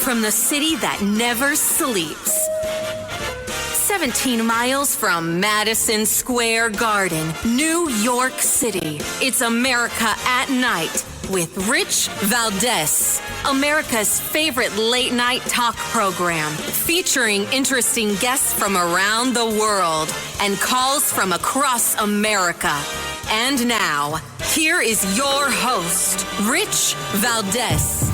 from the city that never sleeps. 17 miles from Madison Square Garden, New York City. It's America at Night with Rich Valdés, America's favorite late-night talk program, featuring interesting guests from around the world and calls from across America. And now, here is your host, Rich Valdés.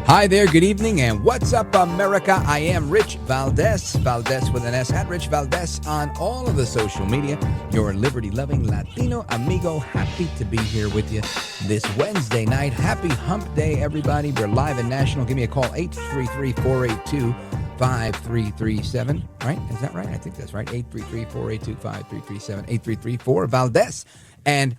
Hi there, good evening, and what's up, America? I am Rich Valdés, Valdés with an S, at Rich Valdés on all of the social media. Your liberty-loving Latino amigo, happy to be here with you this Wednesday night. Happy Hump Day, everybody. We're live and national. Give me a call, 833-482-5337. Right? Is that right? I think that's right. 833-482-5337. 833-4-Valdés. And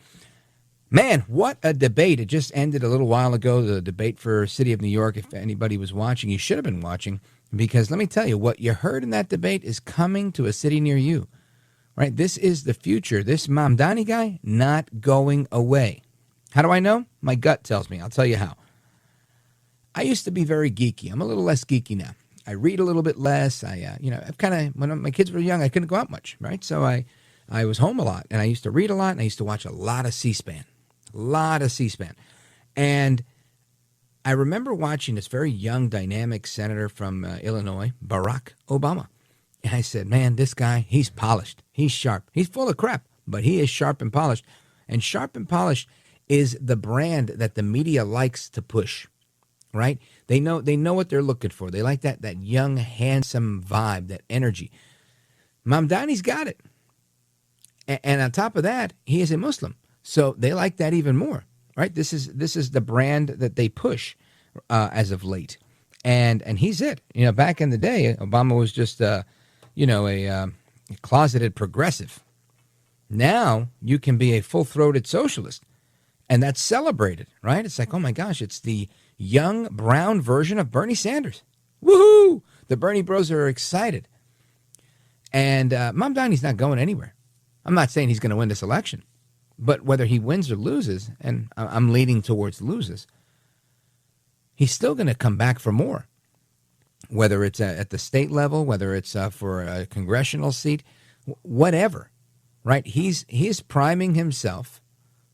man, what a debate. It just ended a little while ago, the debate for City of New York. If anybody was watching, you should have been watching, because let me tell you, what you heard in that debate is coming to a city near you, right? This is the future. This Mamdani guy, not going away. How do I know? My gut tells me. I'll tell you how. I used to be very geeky. I'm a little less geeky now. I read a little bit less. I've kind of, when my kids were young, I couldn't go out much, right? So I was home a lot, and I used to read a lot, and I used to watch a lot of C-SPAN. And I remember watching this very young, dynamic senator from Illinois, Barack Obama. And I said, man, this guy, he's polished. He's sharp. He's full of crap, but he is sharp and polished. And sharp and polished is the brand that the media likes to push, right? They know what they're looking for. They like that young, handsome vibe, that energy. Mamdani's got it. And on top of that, he is a Muslim. So they like that even more, right? This is the brand that they push as of late, and he's it. You know, back in the day, Obama was just a closeted progressive. Now you can be a full-throated socialist, and that's celebrated, right? It's like, oh my gosh, it's the young brown version of Bernie Sanders. Woohoo! The Bernie bros are excited, and Mamdani's not going anywhere. I'm not saying he's going to win this election. But whether he wins or loses, and I'm leaning towards loses, he's still going to come back for more. Whether it's at the state level, whether it's for a congressional seat, whatever, right? He's priming himself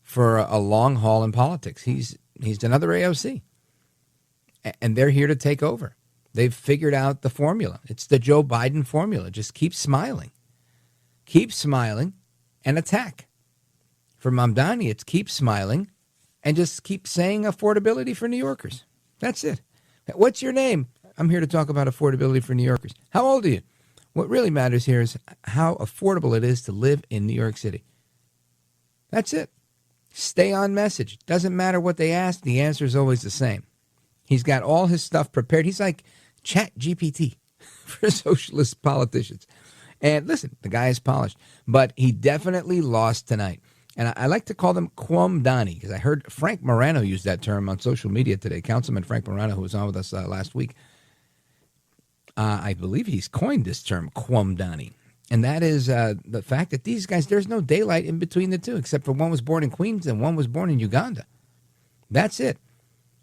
for a long haul in politics. He's another AOC, and they're here to take over. They've figured out the formula. It's the Joe Biden formula. Just keep smiling, and attack. For Mamdani, it's keep smiling and just keep saying affordability for New Yorkers. That's it. What's your name? I'm here to talk about affordability for New Yorkers. How old are you? What really matters here is how affordable it is to live in New York City. That's it. Stay on message. Doesn't matter what they ask. The answer is always the same. He's got all his stuff prepared. He's like Chat GPT for socialist politicians. And listen, the guy is polished, but he definitely lost tonight. And I like to call them Quamdani, because I heard Frank Morano use that term on social media today. Councilman Frank Morano, who was on with us last week. I believe he's coined this term, Quamdani. And that is the fact that these guys, there's no daylight in between the two, except for one was born in Queens and one was born in Uganda. That's it.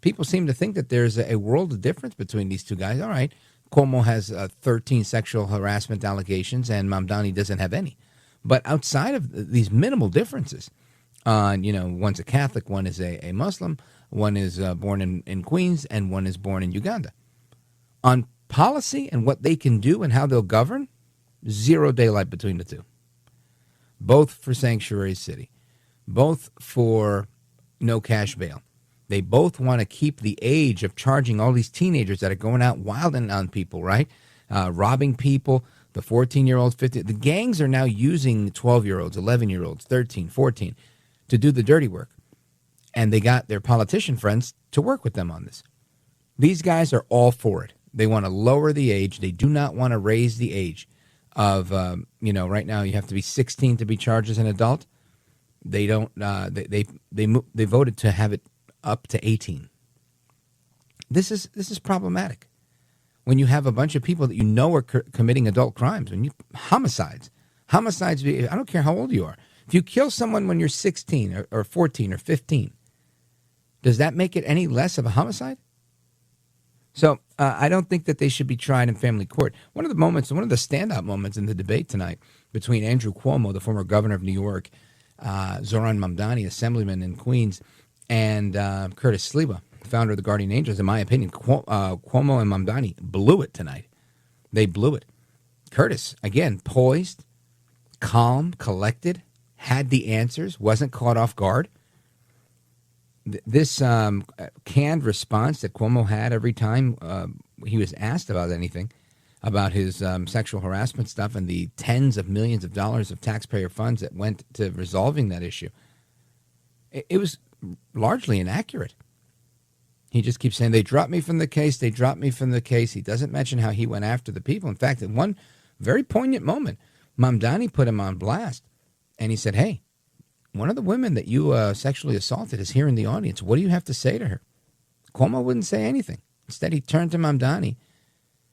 People seem to think that there's a world of difference between these two guys. All right, Cuomo has 13 sexual harassment allegations and Mamdani doesn't have any. But outside of these minimal differences, one's a Catholic, one is a Muslim, one is born in Queens, and one is born in Uganda. On policy and what they can do and how they'll govern, zero daylight between the two. Both for sanctuary city, both for no cash bail. They both want to keep the age of charging all these teenagers that are going out wilding on people, right? Robbing people. The 14-year-olds, 15, the gangs are now using 12-year-olds, 11-year-olds, 13, 14 to do the dirty work. And they got their politician friends to work with them on this. These guys are all for it. They want to lower the age. They do not want to raise the age of, right now you have to be 16 to be charged as an adult. They don't, they voted to have it up to 18. This is problematic. When you have a bunch of people that you know are committing adult crimes, homicides, I don't care how old you are. If you kill someone when you're 16 or 14 or 15, does that make it any less of a homicide? So I don't think that they should be tried in family court. One of the standout moments in the debate tonight between Andrew Cuomo, the former governor of New York, Zohran Mamdani, assemblyman in Queens, and Curtis Sliwa, founder of the Guardian Angels, in my opinion, Cuomo and Mamdani blew it tonight. They blew it. Curtis, again, poised, calm, collected, had the answers, wasn't caught off guard. This canned response that Cuomo had every time he was asked about anything, about his sexual harassment stuff and the tens of millions of dollars of taxpayer funds that went to resolving that issue, it was largely inaccurate. He just keeps saying, they dropped me from the case, they dropped me from the case. He doesn't mention how he went after the people. In fact, at one very poignant moment, Mamdani put him on blast, and he said, hey, one of the women that you sexually assaulted is here in the audience. What do you have to say to her? Cuomo wouldn't say anything. Instead, he turned to Mamdani.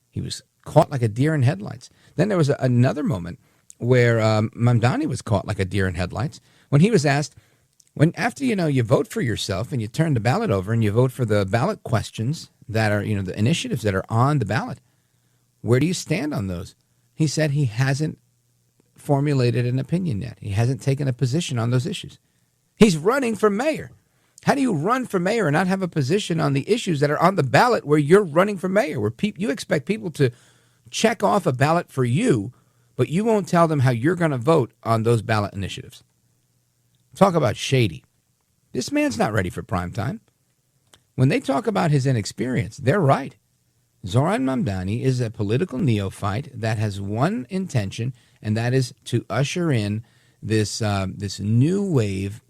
He was caught like a deer in headlights. Then there was another moment where Mamdani was caught like a deer in headlights when he was asked, after you vote for yourself and you turn the ballot over and you vote for the ballot questions that are, the initiatives that are on the ballot, where do you stand on those? He said he hasn't formulated an opinion yet. He hasn't taken a position on those issues. He's running for mayor. How do you run for mayor and not have a position on the issues that are on the ballot where you're running for mayor, where you expect people to check off a ballot for you, but you won't tell them how you're going to vote on those ballot initiatives? Talk about shady. This man's not ready for prime time. When they talk about his inexperience, they're right. Zohran Mamdani is a political neophyte that has one intention, and that is to usher in this new wave,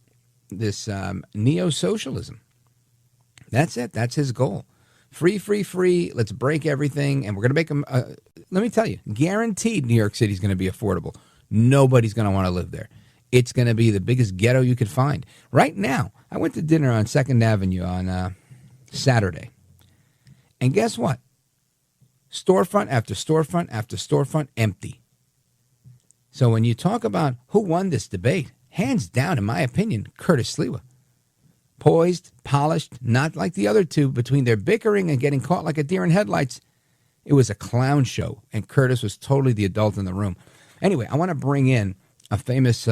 this neo-socialism. That's it. That's his goal. Free, free, free. Let's break everything, and we're going to make them. Let me tell you, guaranteed New York City is going to be affordable. Nobody's going to want to live there. It's going to be the biggest ghetto you could find. Right now, I went to dinner on 2nd Avenue on Saturday, and guess what? Storefront after storefront after storefront empty. So when you talk about who won this debate, hands down, in my opinion, Curtis Sliwa. Poised, polished, not like the other two. Between their bickering and getting caught like a deer in headlights, it was a clown show, and Curtis was totally the adult in the room. Anyway, I want to bring in a famous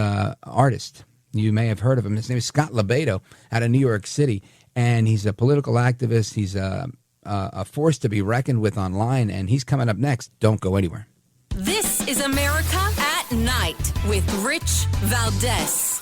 artist. You may have heard of him. His name is Scott LoBaido out of New York City, and he's a political activist. He's a force to be reckoned with online, and he's coming up next. Don't go anywhere. This is America at Night with Rich Valdés.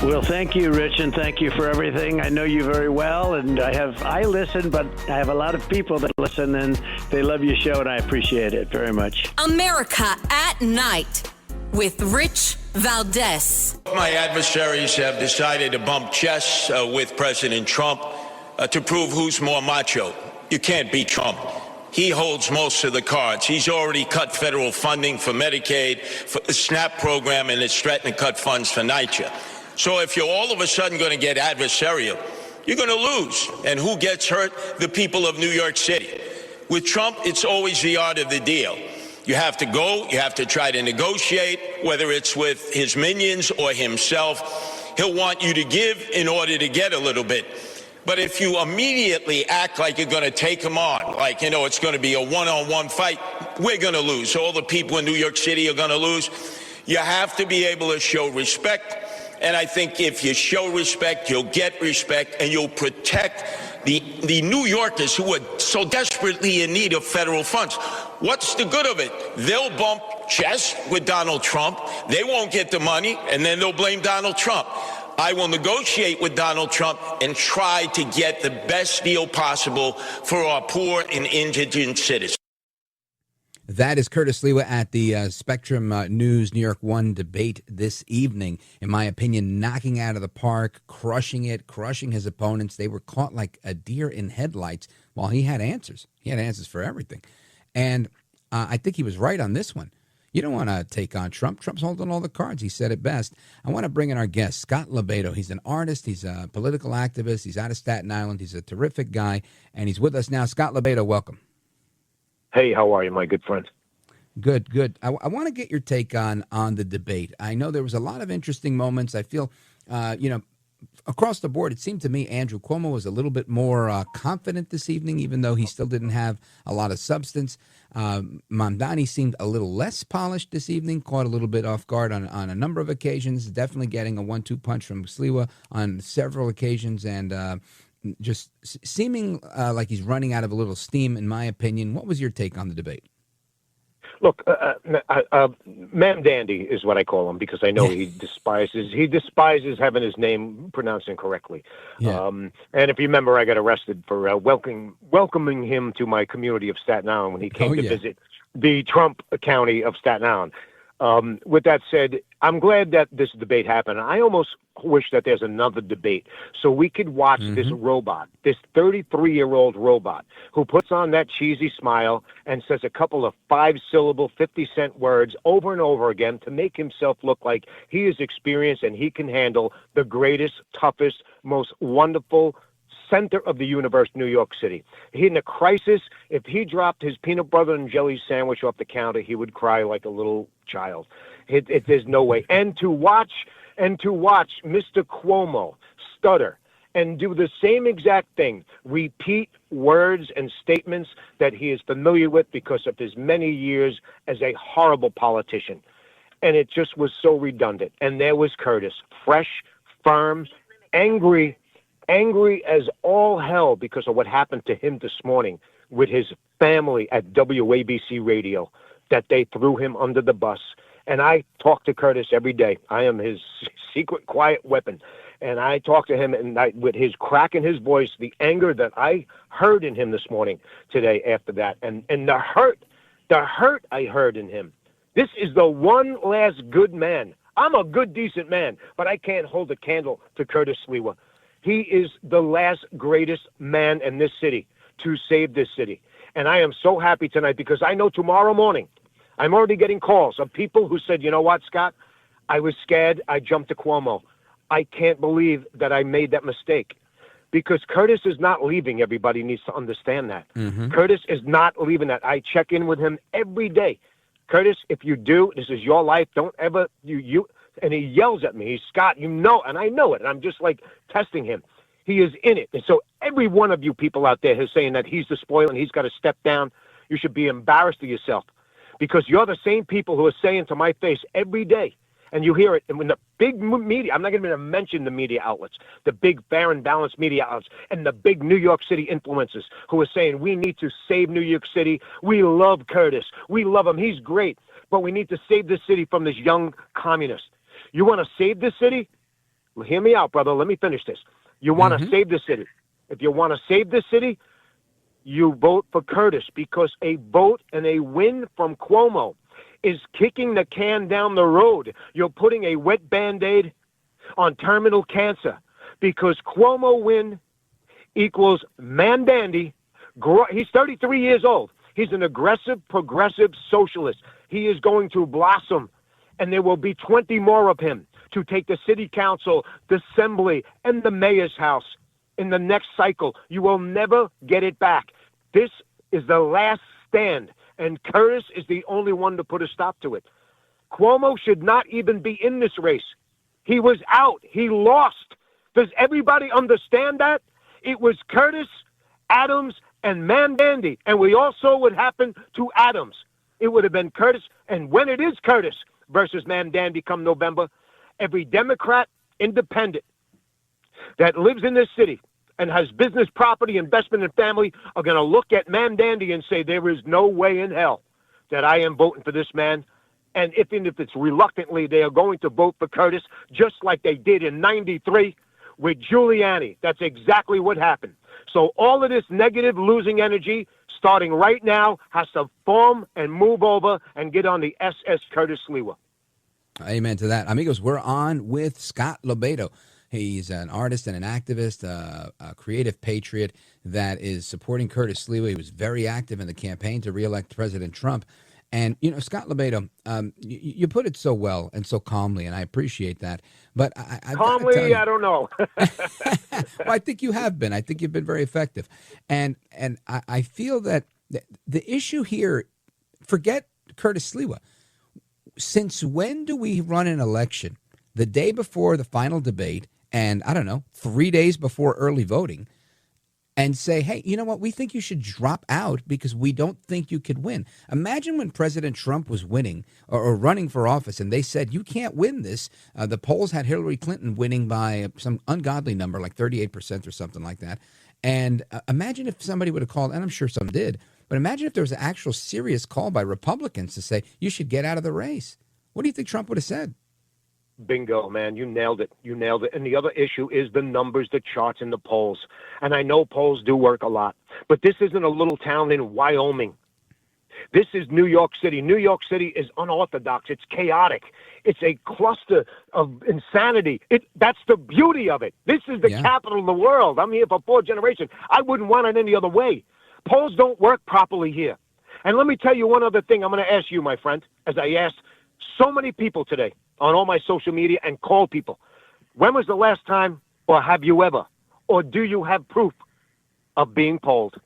Well, thank you, Rich, and thank you for everything. I know you very well, and I listen, but I have a lot of people that listen, and they love your show, and I appreciate it very much. America at Night with Rich Valdés. My adversaries have decided to bump chests with President Trump to prove who's more macho. You can't beat Trump. He holds most of the cards. He's already cut federal funding for Medicaid, for the SNAP program, and is threatening to cut funds for NYCHA. So if you're all of a sudden going to get adversarial, you're going to lose. And who gets hurt? The people of New York City. With Trump, it's always the art of the deal. You have to go, you have to try to negotiate, whether it's with his minions or himself. He'll want you to give in order to get a little bit. But if you immediately act like you're going to take him on, like, it's going to be a one-on-one fight, we're going to lose. All the people in New York City are going to lose. You have to be able to show respect. And I think if you show respect, you'll get respect, and you'll protect the New Yorkers who are so desperately in need of federal funds. What's the good of it? They'll bump chests with Donald Trump. They won't get the money, and then they'll blame Donald Trump. I will negotiate with Donald Trump and try to get the best deal possible for our poor and indigent citizens. That is Curtis Sliwa at the Spectrum News New York One debate this evening. In my opinion, knocking out of the park, crushing it, crushing his opponents. They were caught like a deer in headlights while he had answers. He had answers for everything. And I think he was right on this one. You don't want to take on Trump. Trump's holding all the cards. He said it best. I want to bring in our guest, Scott LoBaido. He's an artist. He's a political activist. He's out of Staten Island. He's a terrific guy, and he's with us now. Scott LoBaido, welcome. Hey, how are you, my good friend? Good, good. I want to get your take on the debate. I know there was a lot of interesting moments. I feel, across the board, it seemed to me Andrew Cuomo was a little bit more confident this evening, even though he still didn't have a lot of substance. Mamdani seemed a little less polished this evening, caught a little bit off guard on a number of occasions, definitely getting a 1-2 punch from Sliwa on several occasions, and just seeming like he's running out of a little steam, in my opinion. What was your take on the debate? Look, Ma'am Dandy is what I call him because I know he despises having his name pronounced incorrectly. Yeah. And if you remember, I got arrested for welcoming him to my community of Staten Island when he came to visit the Trump County of Staten Island. With that said, I'm glad that this debate happened. I almost wish that there's another debate so we could watch this robot, this 33-year-old robot who puts on that cheesy smile and says a couple of 5-syllable, 50-cent words over and over again to make himself look like he is experienced and he can handle the greatest, toughest, most wonderful center of the universe, New York City. In a crisis, if he dropped his peanut butter and jelly sandwich off the counter, he would cry like a little child. There's no way. And to watch Mr. Cuomo stutter and do the same exact thing, repeat words and statements that he is familiar with because of his many years as a horrible politician. And it just was so redundant. And there was Curtis, fresh, firm, angry as all hell because of what happened to him this morning with his family at WABC Radio, that they threw him under the bus. And I talk to Curtis every day. I am his secret, quiet weapon. And I talk to him, and with his crack in his voice, the anger that I heard in him this morning, today after that, and the hurt I heard in him. This is the one last good man. I'm a good, decent man, but I can't hold a candle to Curtis Sliwa. He is the last greatest man in this city to save this city. And I am so happy tonight because I know tomorrow morning I'm already getting calls of people who said, you know what, Scott, I was scared. I jumped to Cuomo. I can't believe that I made that mistake because Curtis is not leaving. Everybody needs to understand that. Curtis is not leaving that. I check in with him every day. Curtis, if you do, this is your life. Don't ever, and he yells at me. He's Scott, and I know it. And I'm just like testing him. He is in it. And so every one of you people out there who's saying that he's the spoiler and he's got to step down, you should be embarrassed of yourself because you're the same people who are saying to my face every day, and you hear it. And when the big media, I'm not going to mention the media outlets, the big fair and balanced media outlets, and the big New York City influencers who are saying we need to save New York City. We love Curtis. We love him. He's great. But we need to save this city from this young communist. You want to save this city? Well, hear me out, brother. Let me finish this. You want to save the city. If you want to save the city, you vote for Curtis because a vote and a win from Cuomo is kicking the can down the road. You're putting a wet Band-Aid on terminal cancer because Cuomo win equals man dandy. He's 33 years old. He's an aggressive, progressive socialist. He is going to blossom, and there will be 20 more of him to take the city council, the assembly, and the mayor's house in the next cycle. You will never get it back. This is the last stand, and Curtis is the only one to put a stop to it. Cuomo should not even be in this race. He was out. He lost. Does everybody understand that? It was Curtis, Adams, and Mandandy, and we all saw what happened to Adams. It would have been Curtis, and when it is Curtis versus Mandandy come November, every Democrat, independent that lives in this city and has business, property, investment, and family are going to look at Mandandy and say, there is no way in hell that I am voting for this man. And even if it's reluctantly, they are going to vote for Curtis, just like they did in 93 with Giuliani. That's exactly what happened. So all of this negative losing energy, starting right now, has to form and move over and get on the SS Curtis Sliwa. Amen to that. Amigos, we're on with Scott LoBaido. He's an artist and an activist, a creative patriot that is supporting Curtis Sliwa. He was very active in the campaign to reelect President Trump. And, Scott LoBaido, you put it so well and so calmly, and I appreciate that. But I've got to tell you, I don't know. well, I think you have been. I think you've been very effective. And I feel that the issue here, forget Curtis Sliwa. Since when do we run an election the day before the final debate and, 3 days before early voting, and say, hey, you know what, we think you should drop out because we don't think you could win. Imagine when President Trump was winning or running for office and they said, you can't win this. The polls had Hillary Clinton winning by some ungodly number, like 38% or something like that. And imagine if somebody would have called, and I'm sure some did, but imagine if there was an actual serious call by Republicans to say, you should get out of the race. What do you think Trump would have said? Bingo, man. You nailed it. You nailed it. And the other issue is the numbers, the charts, and the polls. And I know polls do work a lot, but this isn't a little town in Wyoming. This is New York City. New York City is unorthodox. It's chaotic. It's a cluster of insanity. That's the beauty of it. This is the capital of the world. I'm here for 4 generations. I wouldn't want it any other way. Polls don't work properly here. And let me tell you one other thing I'm going to ask you, my friend, as I asked so many people today on all my social media and call people. When was the last time, or have you ever, or do you have proof of being polled?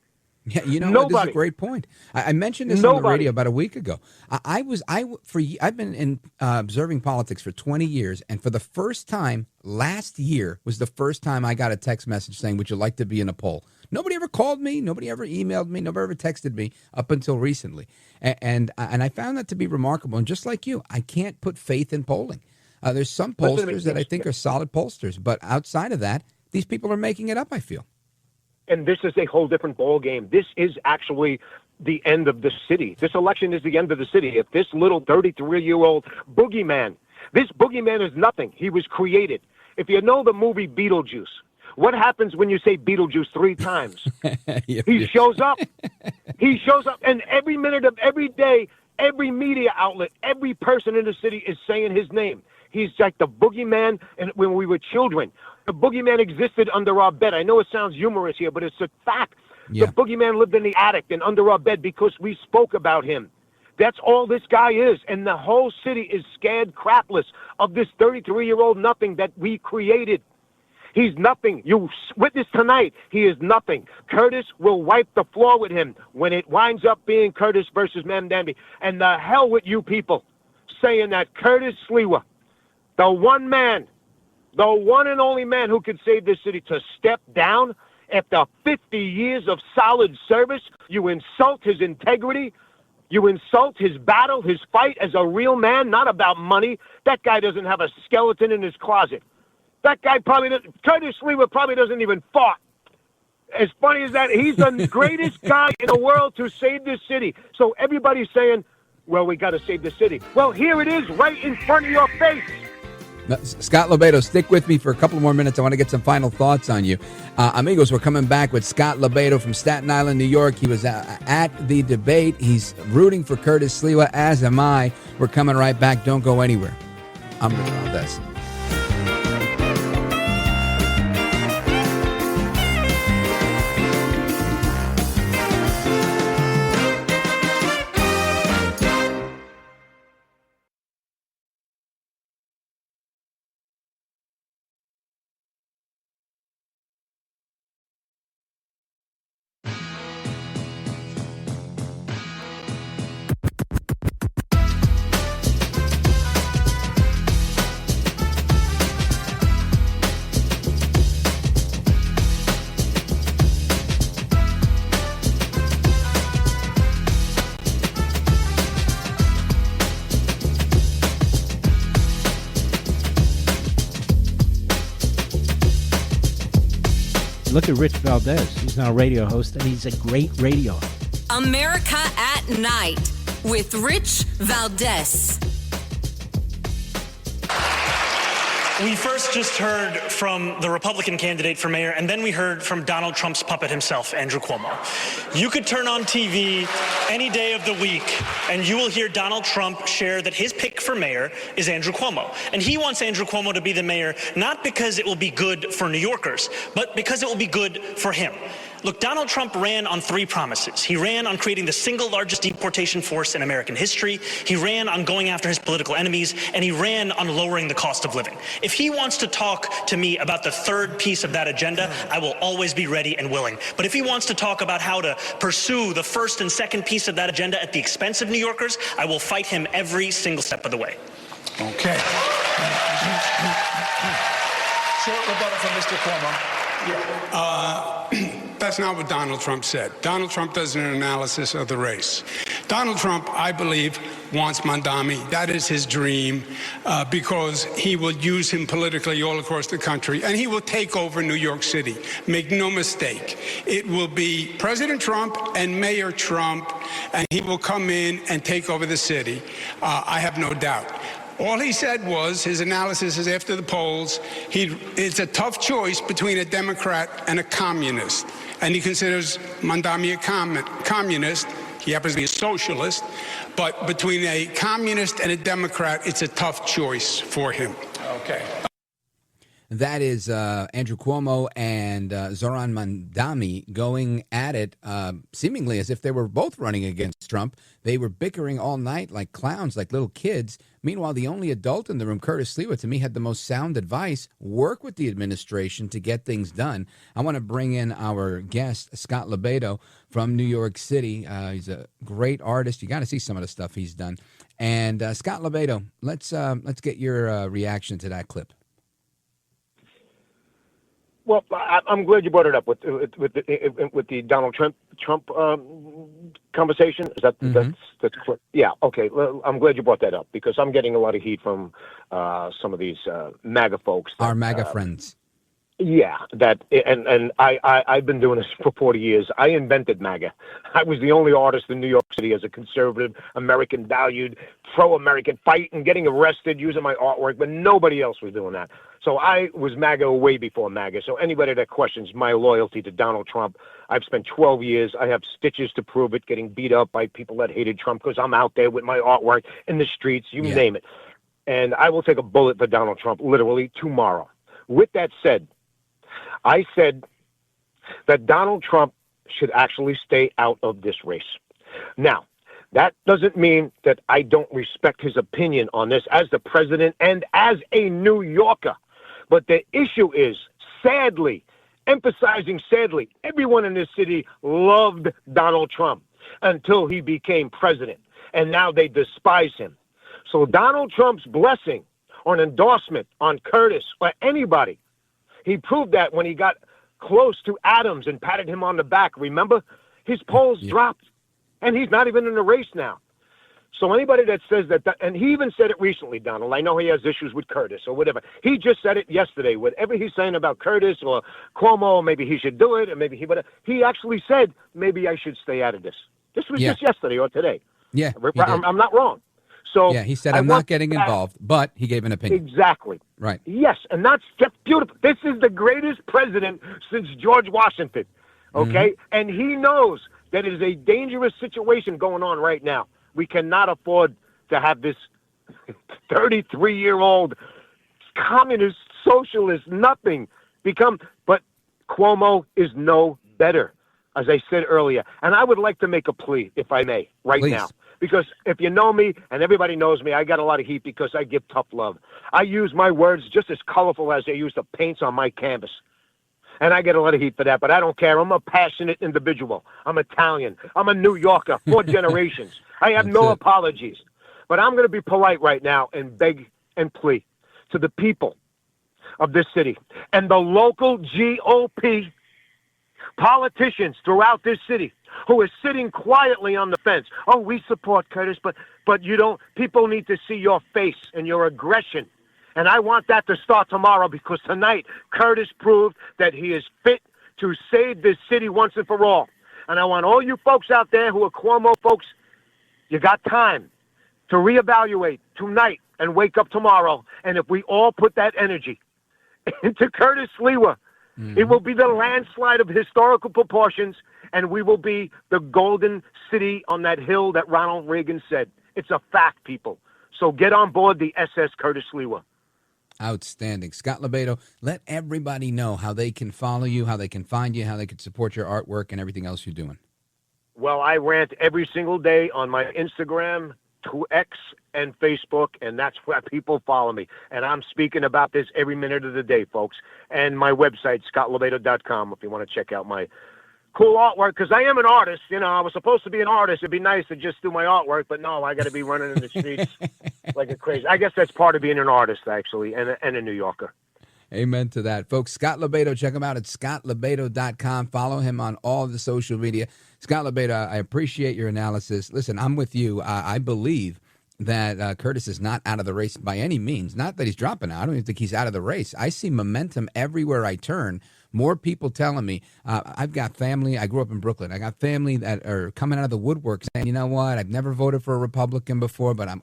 Yeah, what, this is a great point. I mentioned this on the radio about a week ago. I've been observing politics for 20 years, and for the first time last year was the first time I got a text message saying, would you like to be in a poll? Nobody ever called me. Nobody ever emailed me. Nobody ever texted me up until recently. And I found that to be remarkable. And just like you, I can't put faith in polling. There's some pollsters that I think are solid pollsters. But outside of that, these people are making it up, I feel. And this is a whole different ball game. This is actually the end of the city. This election is the end of the city. If this little 33-year-old boogeyman, this boogeyman is nothing. He was created. If you know the movie Beetlejuice, what happens when you say Beetlejuice 3 times? He shows up. He shows up. And every minute of every day, every media outlet, every person in the city is saying his name. He's like the boogeyman. And when we were children, the boogeyman existed under our bed. I know it sounds humorous here, but it's a fact. Yeah. The boogeyman lived in the attic and under our bed because we spoke about him. That's all this guy is. And the whole city is scared crapless of this 33-year-old nothing that we created. He's nothing. You witness tonight. He is nothing. Curtis will wipe the floor with him when it winds up being Curtis versus Mamdani. And the hell with you people saying that Curtis Sliwa, the one man, the one and only man who could save this city, to step down after 50 years of solid service. You insult his integrity. You insult his battle, his fight as a real man, not about money. That guy doesn't have a skeleton in his closet. That guy Curtis Sliwa probably doesn't even fart. As funny as that, he's the greatest guy in the world to save this city. So everybody's saying, well, we got to save the city. Well, here it is right in front of your face. Now, Scott LoBaido, stick with me for a couple more minutes. I want to get some final thoughts on you. Amigos, we're coming back with Scott LoBaido from Staten Island, New York. He was at the debate. He's rooting for Curtis Sliwa, as am I. We're coming right back. Don't go anywhere. I'm Rich Valdés. Look at Rich Valdés. He's now a radio host, and he's a great radio host. America at Night with Rich Valdés. We first just heard from the Republican candidate for mayor, and then we heard from Donald Trump's puppet himself, Andrew Cuomo. You could turn on TV any day of the week, and you will hear Donald Trump share that his pick for mayor is Andrew Cuomo. And he wants Andrew Cuomo to be the mayor, not because it will be good for New Yorkers, but because it will be good for him. Look, Donald Trump ran on 3 promises. He ran on creating the single largest deportation force in American history. He ran on going after his political enemies, and he ran on lowering the cost of living. If he wants to talk to me about the 3rd piece of that agenda, I will always be ready and willing. But if he wants to talk about how to pursue the 1st and 2nd piece of that agenda at the expense of New Yorkers, I will fight him every single step of the way. Okay. Short rebuttal from Mr. Cuomo. That's not what Donald Trump said. Donald Trump does an analysis of the race. Donald Trump, I believe, wants Mondami. That is his dream, because he will use him politically all across the country, and he will take over New York City. Make no mistake. It will be President Trump and Mayor Trump, and he will come in and take over the city. I have no doubt. All he said was, his analysis is after the polls, it's a tough choice between a Democrat and a communist. And he considers Mondami a communist. He happens to be a socialist. But between a communist and a Democrat, it's a tough choice for him. Okay. That is Andrew Cuomo and Zoran Mondami going at it, seemingly as if they were both running against Trump. They were bickering all night like clowns, like little kids. Meanwhile, the only adult in the room, Curtis Sliwa, to me had the most sound advice: work with the administration to get things done. I want to bring in our guest, Scott LoBaido from New York City. He's a great artist. You got to see some of the stuff he's done. And Scott LoBaido, let's get your reaction to that clip. Well, I'm glad you brought it up with the Donald Trump conversation. Is that that's clear? Yeah. Okay. Well, I'm glad you brought that up, because I'm getting a lot of heat from some of these MAGA folks. Our MAGA friends. Yeah, I've been doing this for 40 years. I invented MAGA. I was the only artist in New York City as a conservative, American valued, pro-American, fighting, getting arrested, using my artwork, but nobody else was doing that. So I was MAGA way before MAGA. So anybody that questions my loyalty to Donald Trump, I've spent 12 years. I have stitches to prove it, getting beat up by people that hated Trump because I'm out there with my artwork in the streets, you name it. And I will take a bullet for Donald Trump literally tomorrow. With that said, I said that Donald Trump should actually stay out of this race. Now, that doesn't mean that I don't respect his opinion on this as the president and as a New Yorker. But the issue is, sadly, emphasizing sadly, everyone in this city loved Donald Trump until he became president. And now they despise him. So Donald Trump's blessing or an endorsement on Curtis or anybody, he proved that when he got close to Adams and patted him on the back. Remember? His polls dropped, and he's not even in the race now. So anybody that says that, and he even said it recently, Donald, I know he has issues with Curtis or whatever. He just said it yesterday. Whatever he's saying about Curtis or Cuomo, maybe he should do it, or maybe he actually said, maybe I should stay out of this. This was just yesterday or today. Yeah, I'm not wrong. So yeah, he said, I'm not getting involved, but he gave an opinion. Exactly. Right. Yes, and that's beautiful. This is the greatest president since George Washington, okay? And he knows that it is a dangerous situation going on right now. We cannot afford to have this 33-year-old communist, socialist, nothing become, but Cuomo is no better, as I said earlier. And I would like to make a plea, if I may, right now. Because if you know me, and everybody knows me, I got a lot of heat because I give tough love. I use my words just as colorful as I use the paints on my canvas. And I get a lot of heat for that, but I don't care. I'm a passionate individual. I'm Italian. I'm a New Yorker, 4 generations. I have no apologies. But I'm going to be polite right now and beg and plead to the people of this city and the local GOP politicians throughout this city who are sitting quietly on the fence. Oh, we support Curtis, but you don't. People need to see your face and your aggression. And I want that to start tomorrow, because tonight Curtis proved that he is fit to save this city once and for all. And I want all you folks out there who are Cuomo folks, you got time to reevaluate tonight and wake up tomorrow. And if we all put that energy into Curtis Sliwa, it will be the landslide of historical proportions, and we will be the golden city on that hill that Ronald Reagan said. It's a fact, people. So get on board the SS Curtis Sliwa. Outstanding. Scott LoBaido, let everybody know how they can follow you, how they can find you, how they can support your artwork and everything else you're doing. Well, I rant every single day on my Instagram, X, and Facebook, and that's where people follow me. And I'm speaking about this every minute of the day, folks. And my website, scottlobaido.com, if you want to check out my cool artwork, because I am an artist. You know, I was supposed to be an artist. It'd be nice to just do my artwork, but no, I got to be running in the streets like a crazy. I guess that's part of being an artist, actually, and a New Yorker. Amen to that. Folks, Scott LoBaido, check him out at scottlobaido.com. Follow him on all the social media. Scott LoBaido, I appreciate your analysis. Listen, I'm with you. I believe that Curtis is not out of the race by any means. Not that he's dropping out. I don't even think he's out of the race. I see momentum everywhere I turn. More people telling me, I've got family. I grew up in Brooklyn. I got family that are coming out of the woodwork saying, you know what, I've never voted for a Republican before, but I'm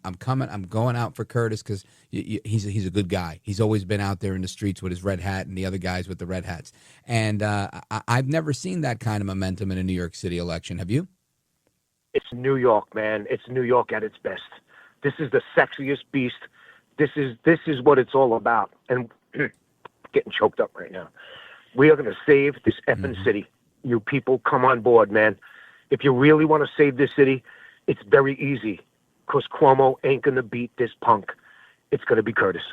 going out for Curtis because he's a good guy. He's always been out there in the streets with his red hat and the other guys with the red hats. And I've never seen that kind of momentum in a New York City election. Have you? It's New York, man. It's New York at its best. This is the sexiest beast. This is what it's all about. And getting choked up right now. We are going to save this effing city. You people, come on board, man. If you really want to save this city, it's very easy, because Cuomo ain't going to beat this punk. It's going to be Curtis.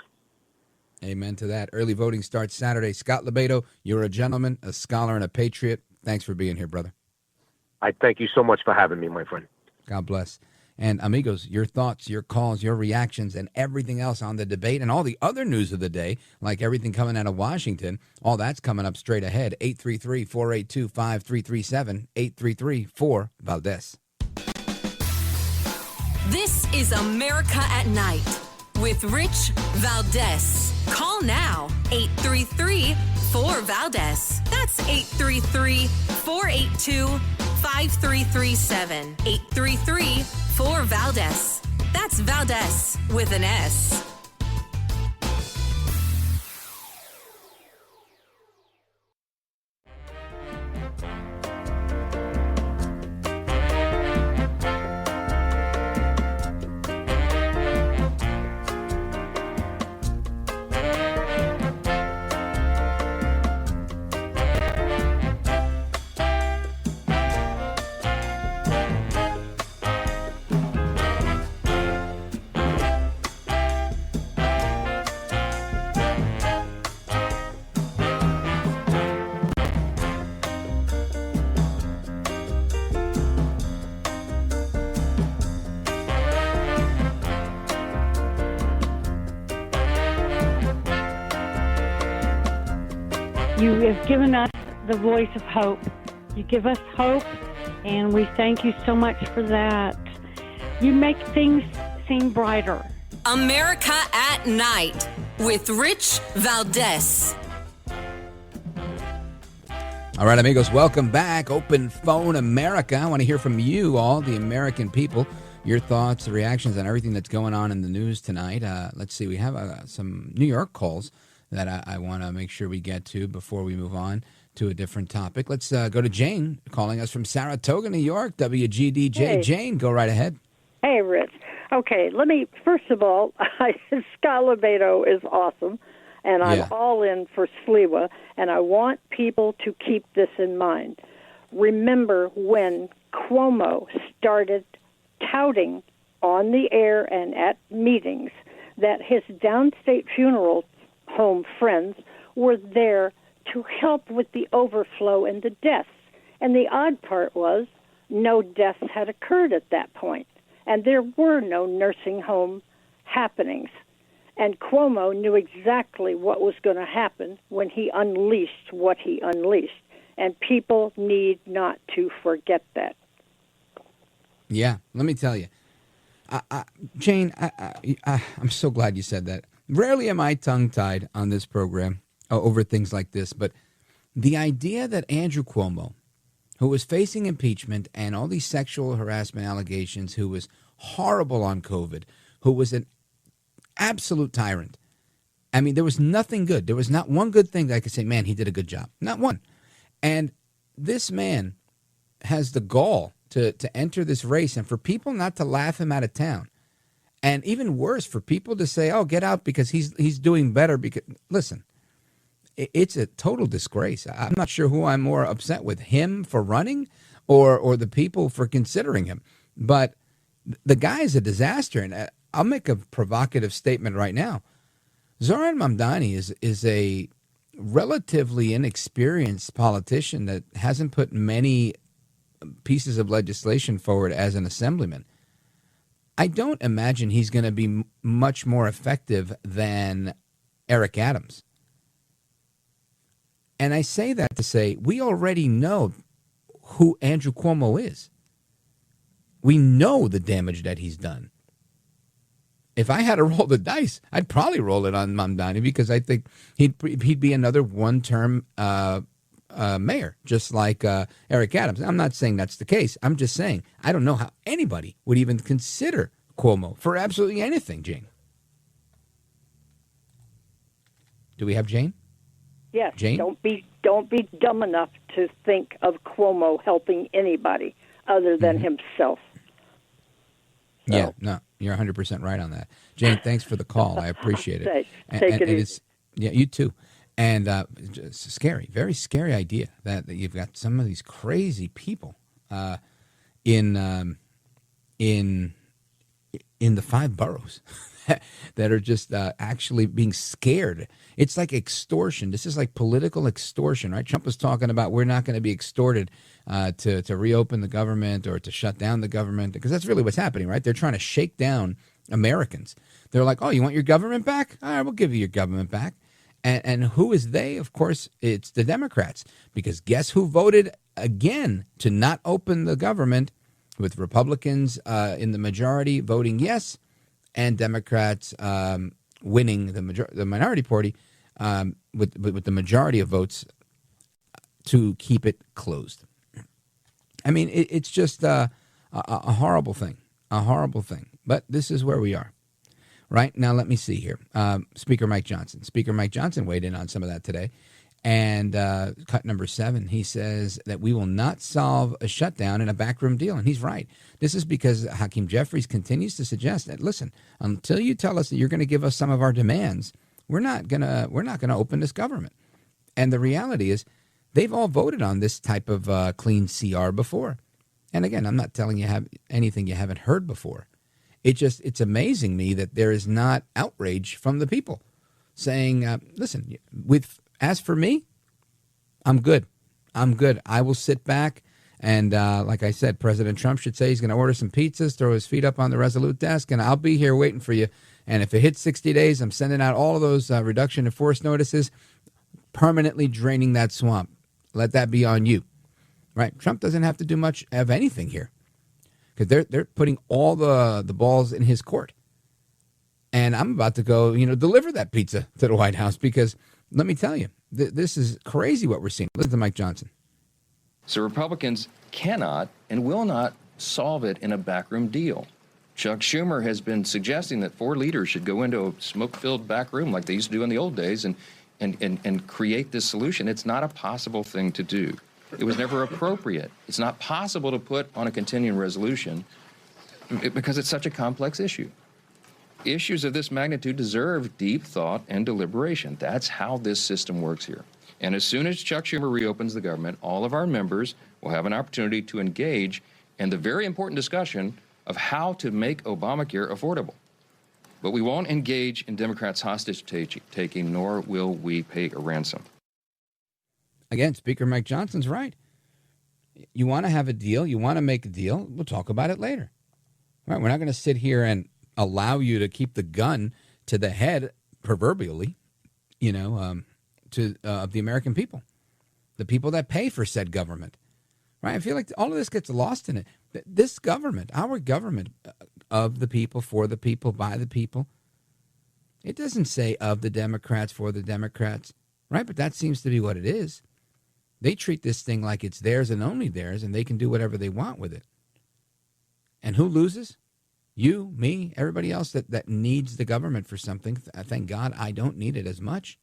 Amen to that. Early voting starts Saturday. Scott LoBaido, you're a gentleman, a scholar, and a patriot. Thanks for being here, brother. I thank you so much for having me, my friend. God bless. And amigos, your thoughts, your calls, your reactions, and everything else on the debate and all the other news of the day, like everything coming out of Washington, all that's coming up straight ahead. 833-482-5337, 833-4-Valdés. This is America at Night with Rich Valdés. Call now, 833-4-Valdés. That's 833-482-5337, 833-4-Valdés. That's Valdés with an S. You have given us the voice of hope. You give us hope, and we thank you so much for that. You make things seem brighter. America at Night with Rich Valdés. All right, amigos, welcome back. Open Phone America. I want to hear from you all, the American people, your thoughts, reactions on everything that's going on in the news tonight. Let's see, we have some New York calls that I want to make sure we get to before we move on to a different topic. Let's go to Jane, calling us from Saratoga, New York, WGDJ. Hey. Jane, go right ahead. Hey, Rich. Okay, first of all, Scott LoBaido is awesome, and I'm all in for Sliwa, and I want people to keep this in mind. Remember when Cuomo started touting on the air and at meetings that his downstate funeral home friends were there to help with the overflow and the deaths. And the odd part was no deaths had occurred at that point, and there were no nursing home happenings. And Cuomo knew exactly what was going to happen when he unleashed what he unleashed. And people need not to forget that. Yeah, let me tell you. Jane, I'm so glad you said that. Rarely am I tongue-tied on this program over things like this, but the idea that Andrew Cuomo, who was facing impeachment and all these sexual harassment allegations, who was horrible on COVID, who was an absolute tyrant. I mean, there was nothing good. There was not one good thing that I could say, man, he did a good job. Not one. And this man has the gall to enter this race and for people not to laugh him out of town And even worse, for people to say, "Oh, get out because he's doing better." Because listen, it's a total disgrace. I'm not sure who I'm more upset with, him for running or the people for considering him. But the guy is a disaster. And I'll make a provocative statement right now. Zoran Mamdani is a relatively inexperienced politician that hasn't put many pieces of legislation forward as an assemblyman. I don't imagine he's going to be much more effective than Eric Adams. And I say that to say we already know who Andrew Cuomo is. We know the damage that he's done. If I had to roll the dice, I'd probably roll it on Mamdani because I think he'd be another one-term mayor, just like Eric Adams. I'm not saying that's the case. I'm just saying I don't know how anybody would even consider Cuomo for absolutely anything, Jane. Do we have Jane? Yes. Jane? Don't be dumb enough to think of Cuomo helping anybody other than himself. So. Yeah, no, you're 100% right on that. Jane, thanks for the call. I appreciate it. Take it easy. Yeah, you too. And it's scary, very scary idea that you've got some of these crazy people in the 5 boroughs that are just actually being scared. It's like extortion. This is like political extortion, right? Trump was talking about we're not going to be extorted to reopen the government or to shut down the government, because that's really what's happening, right? They're trying to shake down Americans. They're like, oh, you want your government back? All right, we'll give you your government back. And who is they? Of course, it's the Democrats, because guess who voted again to not open the government, with Republicans in the majority voting yes, and Democrats winning the minority party with the majority of votes to keep it closed. I mean, it's just a horrible thing, But this is where we are. Right now, let me see here. Speaker Mike Johnson. Speaker Mike Johnson weighed in on some of that today. And cut number 7, he says that we will not solve a shutdown in a backroom deal. And he's right. This is because Hakeem Jeffries continues to suggest that, listen, until you tell us that you're going to give us some of our demands, we're not gonna open this government. And the reality is they've all voted on this type of clean CR before. And again, I'm not telling you anything you haven't heard before. It's amazing me that there is not outrage from the people saying, listen, as for me, I'm good. I will sit back. And like I said, President Trump should say he's going to order some pizzas, throw his feet up on the Resolute desk, and I'll be here waiting for you. And if it hits 60 days, I'm sending out all of those reduction in force notices, permanently draining that swamp. Let that be on you. Right? Trump doesn't have to do much of anything here, because they're putting all the balls in his court. And I'm about to go, deliver that pizza to the White House, because let me tell you, this is crazy what we're seeing. Listen to Mike Johnson. So Republicans cannot and will not solve it in a backroom deal. Chuck Schumer has been suggesting that 4 leaders should go into a smoke-filled back room like they used to do in the old days and create this solution. It's not a possible thing to do. It was never appropriate. It's not possible to put on a continuing resolution because it's such a complex issue. Issues of this magnitude deserve deep thought and deliberation. That's how this system works here. And as soon as Chuck Schumer reopens the government, all of our members will have an opportunity to engage in the very important discussion of how to make Obamacare affordable. But we won't engage in Democrats' hostage-taking, nor will we pay a ransom. Again, Speaker Mike Johnson's right. You want to have a deal, you want to make a deal, we'll talk about it later. Right? We're not going to sit here and allow you to keep the gun to the head, proverbially, of the American people, the people that pay for said government. Right? I feel like all of this gets lost in it. This government, our government, of the people, for the people, by the people, it doesn't say of the Democrats, for the Democrats, right? But that seems to be what it is. They treat this thing like it's theirs and only theirs, and they can do whatever they want with it. And who loses? You, me, everybody else that needs the government for something. Thank God I don't need it as much.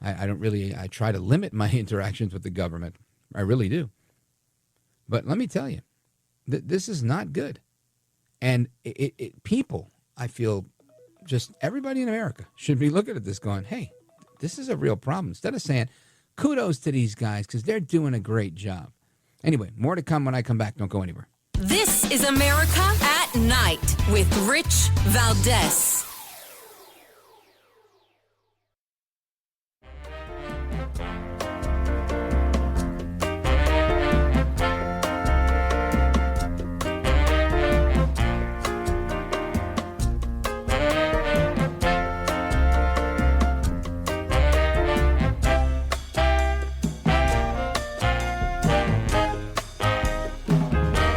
I try to limit my interactions with the government. I really do. But let me tell you, this is not good. And people, I feel, just everybody in America should be looking at this going, hey, this is a real problem. Instead of saying, kudos to these guys because they're doing a great job. Anyway, more to come when I come back. Don't go anywhere. This is America at Night with Rich Valdés.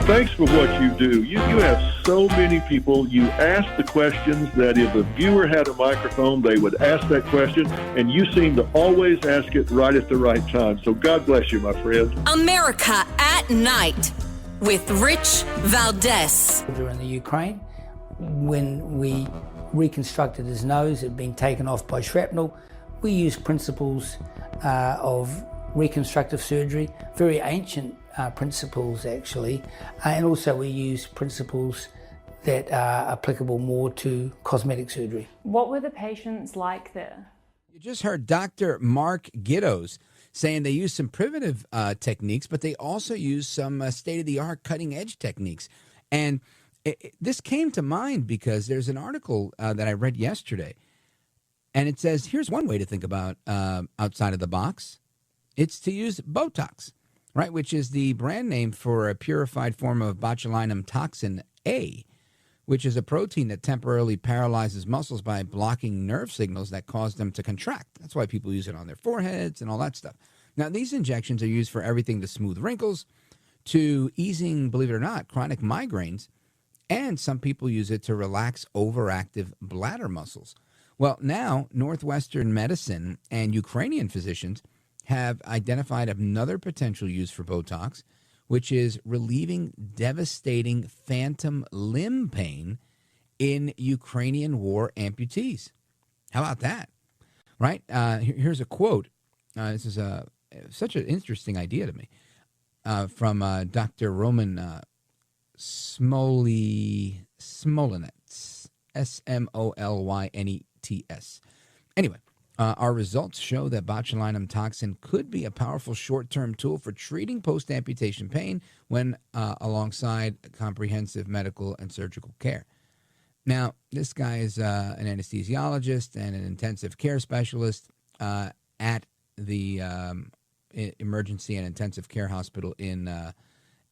Thanks for what you do. You have so many people. You ask the questions that if a viewer had a microphone, they would ask that question, and you seem to always ask it right at the right time. So God bless you, my friend. America at Night with Rich Valdés. In the Ukraine, when we reconstructed his nose, it had been taken off by shrapnel. We used principles of reconstructive surgery, very ancient principles actually, and also we use principles that are applicable more to cosmetic surgery. What were the patients like there? You just heard Dr. Mark Giddos saying they use some primitive techniques, but they also use some state-of-the-art cutting-edge techniques. And this came to mind because there's an article that I read yesterday, and it says, here's one way to think about outside of the box. It's to use Botox, right, which is the brand name for a purified form of botulinum toxin A, which is a protein that temporarily paralyzes muscles by blocking nerve signals that cause them to contract. That's why people use it on their foreheads and all that stuff. Now, these injections are used for everything to smooth wrinkles to easing, believe it or not, chronic migraines, and some people use it to relax overactive bladder muscles. Well, now Northwestern Medicine and Ukrainian physicians have identified another potential use for Botox, which is relieving devastating phantom limb pain in Ukrainian war amputees. How about that? Right? Here's a quote. This is such an interesting idea to me from Dr. Roman Smolinets, Smolynets. Anyway, our results show that botulinum toxin could be a powerful short-term tool for treating post-amputation pain when alongside comprehensive medical and surgical care. Now, this guy is an anesthesiologist and an intensive care specialist at the emergency and intensive care hospital in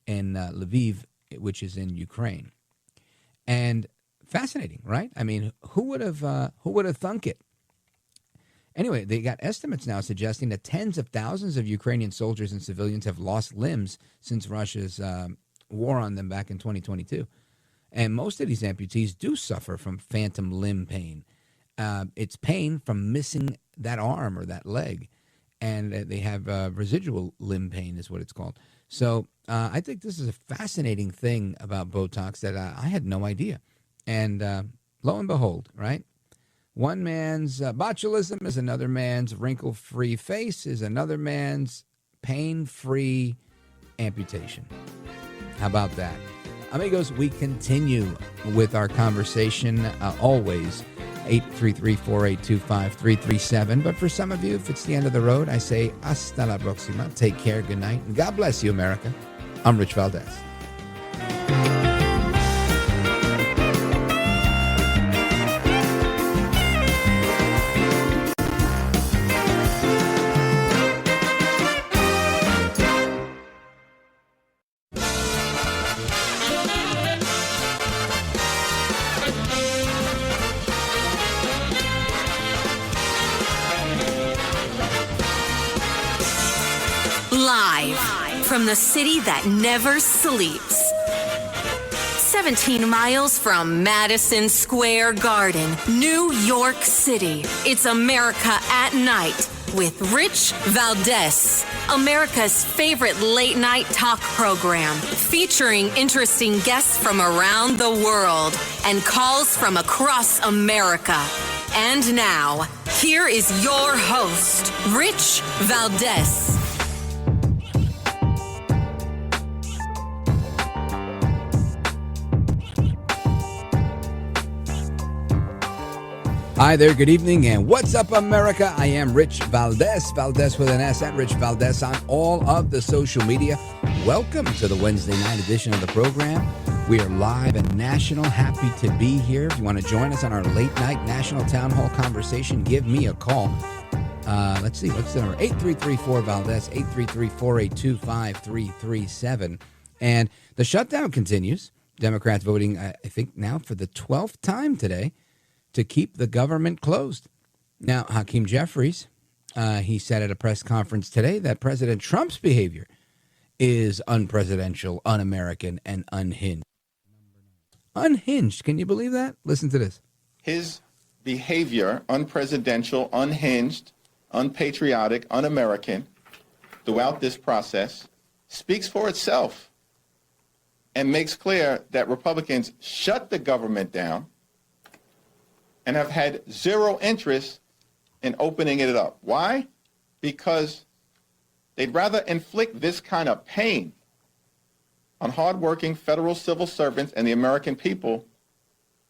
Lviv, which is in Ukraine. And fascinating, right? I mean, who would have thunk it? Anyway, they got estimates now suggesting that tens of thousands of Ukrainian soldiers and civilians have lost limbs since Russia's war on them back in 2022. And most of these amputees do suffer from phantom limb pain. It's pain from missing that arm or that leg. And they have residual limb pain is what it's called. So I think this is a fascinating thing about Botox that I had no idea. And lo and behold, right? One man's botulism is another man's wrinkle-free face is another man's pain-free amputation. How about that? Amigos, we continue with our conversation always. 833-482-5337. But for some of you, if it's the end of the road, I say hasta la próxima. Take care, good night, and God bless you, America. I'm Rich Valdés. From the city that never sleeps. 17 miles from Madison Square Garden, New York City. It's America at Night with Rich Valdés, America's favorite late-night talk program, featuring interesting guests from around the world and calls from across America. And now, here is your host, Rich Valdés. Hi there, good evening, and what's up, America? I am Rich Valdés, Valdés with an S, at Rich Valdés on all of the social media. Welcome to the Wednesday night edition of the program. We are live and national. Happy to be here. If you want to join us on our late night national town hall conversation, give me a call. Let's see, what's the number? 833-4-Valdés, 833-482-5337. And the shutdown continues. Democrats voting, I think, now for the 12th time today to keep the government closed. Now, Hakeem Jeffries, he said at a press conference today that President Trump's behavior is unpresidential, un-American, and unhinged. Unhinged, can you believe that? Listen to this. His behavior, unpresidential, unhinged, unpatriotic, un-American, throughout this process, speaks for itself and makes clear that Republicans shut the government down and have had zero interest in opening it up. Why? Because they'd rather inflict this kind of pain on hardworking federal civil servants and the American people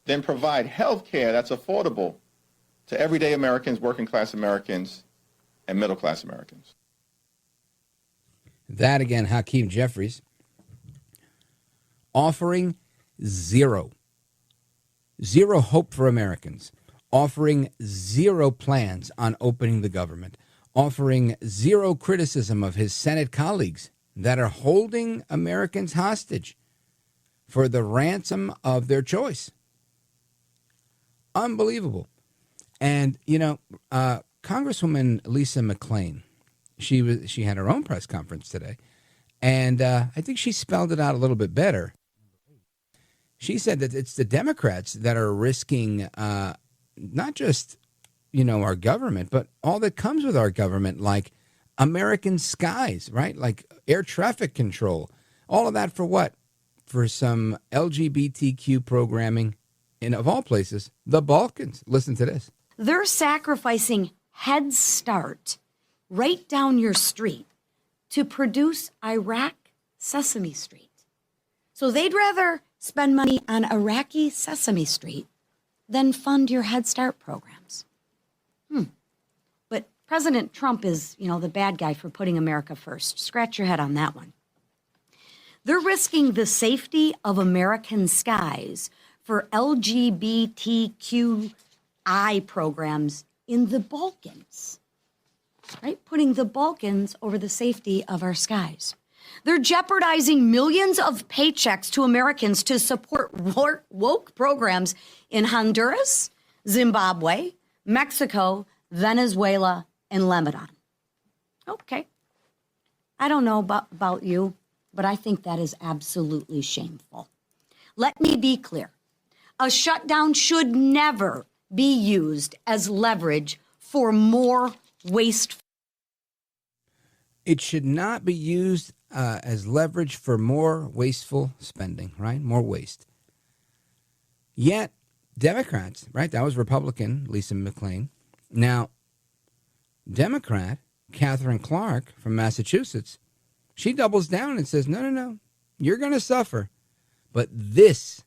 than provide health care that's affordable to everyday Americans, working class Americans, and middle class Americans. That again, Hakeem Jeffries, offering zero hope for Americans, offering zero plans on opening the government, offering zero criticism of his Senate colleagues that are holding Americans hostage for the ransom of their choice. Unbelievable. And, you know, Congresswoman Lisa McClain, she had her own press conference today, and I think she spelled it out a little bit better. She said that it's the Democrats that are risking not just, you know, our government, but all that comes with our government, like American skies, right? Like air traffic control. All of that for what? For some LGBTQ programming in, of all places, the Balkans. Listen to this. They're sacrificing Head Start right down your street to produce Iraq Sesame Street. So they'd rather spend money on Iraqi Sesame Street than fund your Head Start programs. But President Trump is, you know, the bad guy for putting America first. Scratch your head on that one. They're risking the safety of American skies for LGBTQI programs in the Balkans, right? Putting the Balkans over the safety of our skies. They're jeopardizing millions of paychecks to Americans to support woke programs in Honduras, Zimbabwe, Mexico, Venezuela, and Lebanon. Okay. I don't know about you, but I think that is absolutely shameful. Let me be clear. A shutdown should never be used as leverage for more waste. It should not be used as leverage for more wasteful spending, right? More waste. Yet, Democrats, right? That was Republican Lisa McClain. Now, Democrat Catherine Clark from Massachusetts, she doubles down and says, no, you're going to suffer. But this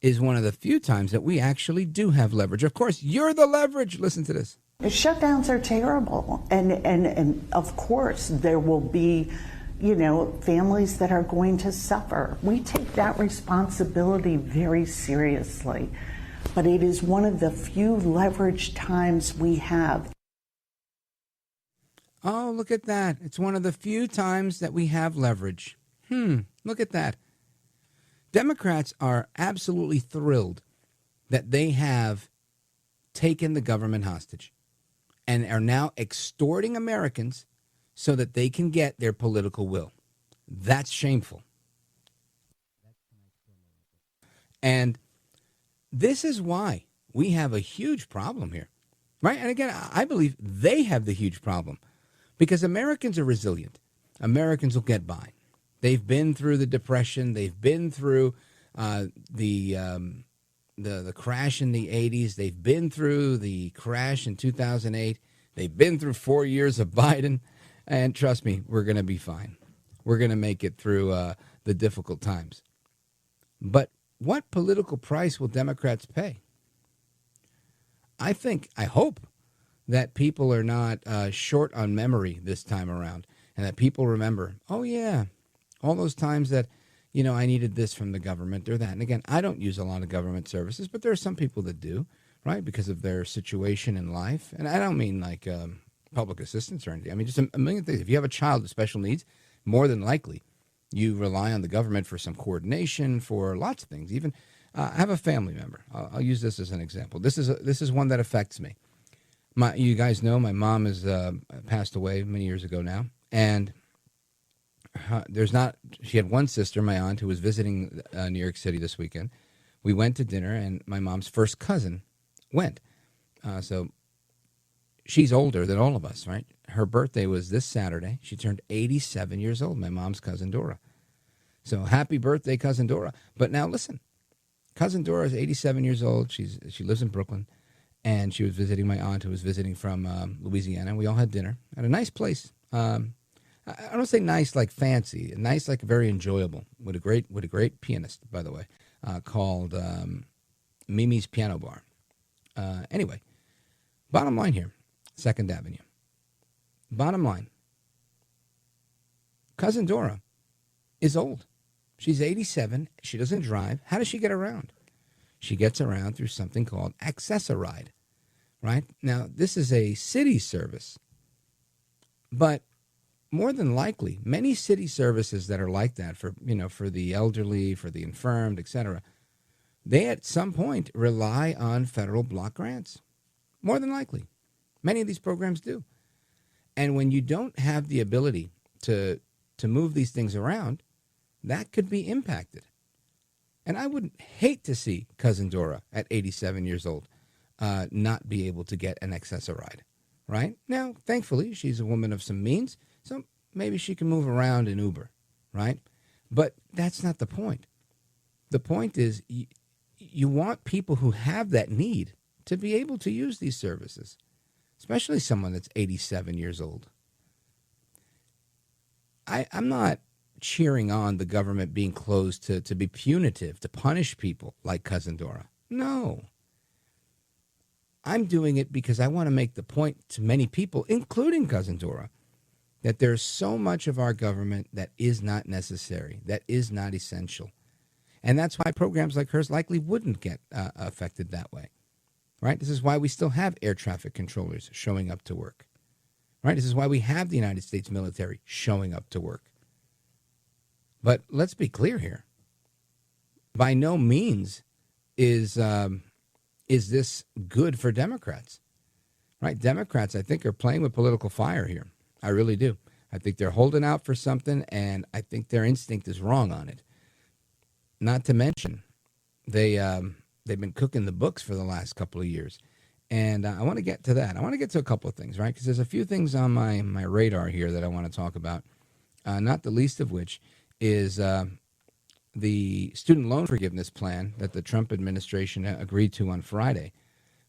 is one of the few times that we actually do have leverage. Of course, you're the leverage. Listen to this. Shutdowns are terrible. And of course, there will be, you know, families that are going to suffer. We take that responsibility very seriously. But it is one of the few leverage times we have. Oh, look at that. It's one of the few times that we have leverage. Look at that. Democrats are absolutely thrilled that they have taken the government hostage and are now extorting Americans so that they can get their political will. That's shameful. And this is why we have a huge problem here, right? And again, I believe they have the huge problem because Americans are resilient. Americans will get by. They've been through the Depression. They've been through the crash in the 80s. They've been through the crash in 2008. They've been through 4 years of Biden. And trust me, we're going to be fine. We're going to make it through the difficult times. But what political price will Democrats pay? I hope that people are not short on memory this time around, and that people remember, oh yeah, all those times that, I needed this from the government or that. And again, I don't use a lot of government services, but there are some people that do, right, because of their situation in life. And I don't mean like public assistance or anything. I mean just a million things. If you have a child with special needs, more than likely you rely on the government for some coordination, for lots of things. Even I have a family member. I'll use this as an example. This is one that affects me. You guys know my mom has passed away many years ago now, and she had one sister, my aunt, who was visiting New York City this weekend. We went to dinner, and my mom's first cousin went. So she's older than all of us, right? Her birthday was this Saturday. She turned 87 years old, my mom's cousin Dora. So happy birthday, cousin Dora. But now listen, cousin Dora is 87 years old. She lives in Brooklyn, and she was visiting my aunt, who was visiting from Louisiana. We all had dinner at a nice place. I don't say nice like fancy, nice like very enjoyable, with a great pianist, by the way, called Mimi's Piano Bar. Anyway, bottom line here, 2nd Avenue. Bottom line, cousin Dora is old. She's 87. She doesn't drive. How does she get around? She gets around through something called Access-A-Ride, right? Now, this is a city service, but more than likely, many city services that are like that for the elderly, for the infirmed, etc., they at some point rely on federal block grants. More than likely. Many of these programs do. And when you don't have the ability to move these things around, that could be impacted. And I would hate to see cousin Dora at 87 years old not be able to get an Access-A-Ride, right? Now, thankfully, she's a woman of some means, so maybe she can move around in Uber, right? But that's not the point. The point is you want people who have that need to be able to use these services, especially someone that's 87 years old. I'm not cheering on the government being closed to be punitive, to punish people like cousin Dora. No. I'm doing it because I want to make the point to many people, including cousin Dora, that there's so much of our government that is not necessary, that is not essential. And that's why programs like hers likely wouldn't get affected that way, right? This is why we still have air traffic controllers showing up to work, right? This is why we have the United States military showing up to work. But let's be clear here. By no means is this good for Democrats, right? Democrats, I think, are playing with political fire here. I really do. I think they're holding out for something, and I think their instinct is wrong on it. Not to mention, they've been cooking the books for the last couple of years. And I want to get to that. I want to get to a couple of things, right? Because there's a few things on my radar here that I want to talk about, not the least of which is the student loan forgiveness plan that the Trump administration agreed to on Friday.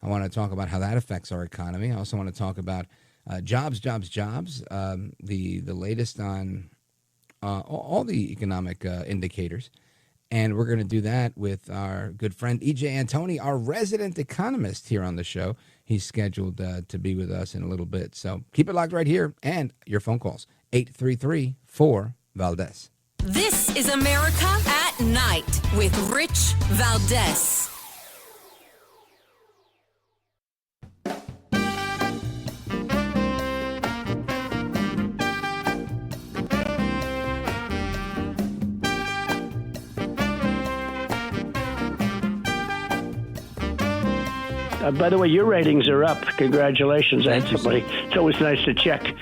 I want to talk about how that affects our economy. I also want to talk about jobs, the latest on all the economic indicators. And we're going to do that with our good friend E.J. Antoni, our resident economist here on the show. He's scheduled to be with us in a little bit. So keep it locked right here. And your phone calls, 833-4-VALDEZ. This is America at Night with Rich Valdés. By the way, your ratings are up. Congratulations. Somebody. It's always nice to check.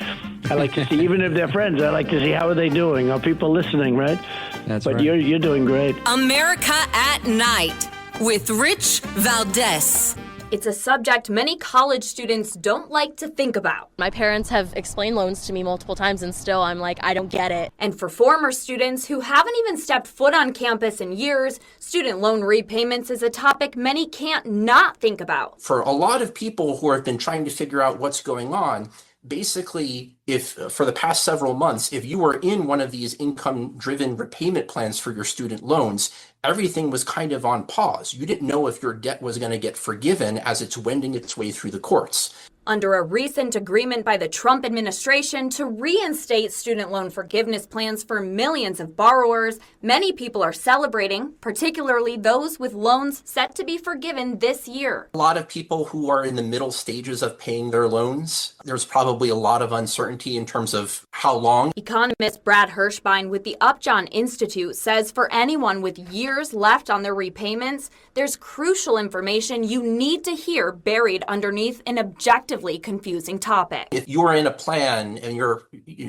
I like to see, even if they're friends, I like to see how are they doing. Are people listening, right? That's right. But you're doing great. America at Night with Rich Valdés. It's a subject many college students don't like to think about. My parents have explained loans to me multiple times, and still I'm like, I don't get it. And for former students who haven't even stepped foot on campus in years, student loan repayments is a topic many can't not think about. For a lot of people who have been trying to figure out what's going on, basically, if for the past several months, if you were in one of these income-driven repayment plans for your student loans, everything was kind of on pause. You didn't know if your debt was going to get forgiven as it's wending its way through the courts. Under a recent agreement by the Trump administration to reinstate student loan forgiveness plans for millions of borrowers, many people are celebrating, particularly those with loans set to be forgiven this year. A lot of people who are in the middle stages of paying their loans, there's probably a lot of uncertainty in terms of how long. Economist Brad Hirschbein with the Upjohn Institute says for anyone with years left on their repayments, there's crucial information you need to hear buried underneath an objectively confusing topic. If you were in a plan and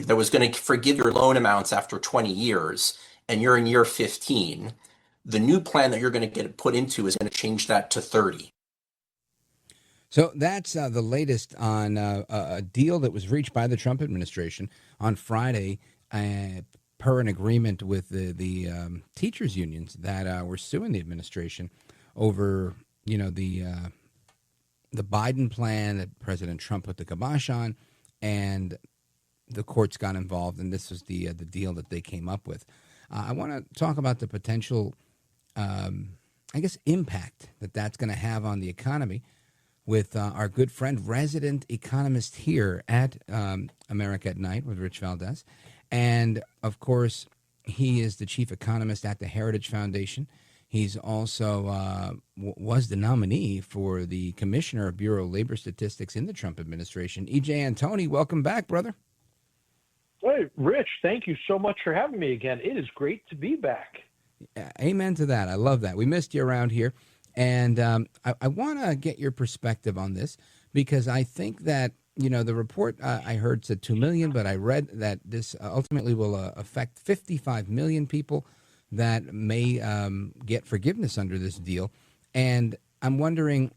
that was going to forgive your loan amounts after 20 years and you're in year 15, the new plan that you're going to get put into is going to change that to 30. So that's the latest on a deal that was reached by the Trump administration on Friday per an agreement with the teachers unions that were suing the administration over, the Biden plan that President Trump put the kibosh on, and the courts got involved, and this was the deal that they came up with. I want to talk about the potential, impact that's going to have on the economy with our good friend, resident economist here at America at Night with Rich Valdés. And, of course, he is the chief economist at the Heritage Foundation. He's also was the nominee for the Commissioner of Bureau of Labor Statistics in the Trump administration. E.J. Antoni, welcome back, brother. Hey, Rich, thank you so much for having me again. It is great to be back. Amen to that. I love that. We missed you around here. And I want to get your perspective on this because I think that, the report I heard said 2 million, but I read that this ultimately will affect 55 million people that may get forgiveness under this deal. And I'm wondering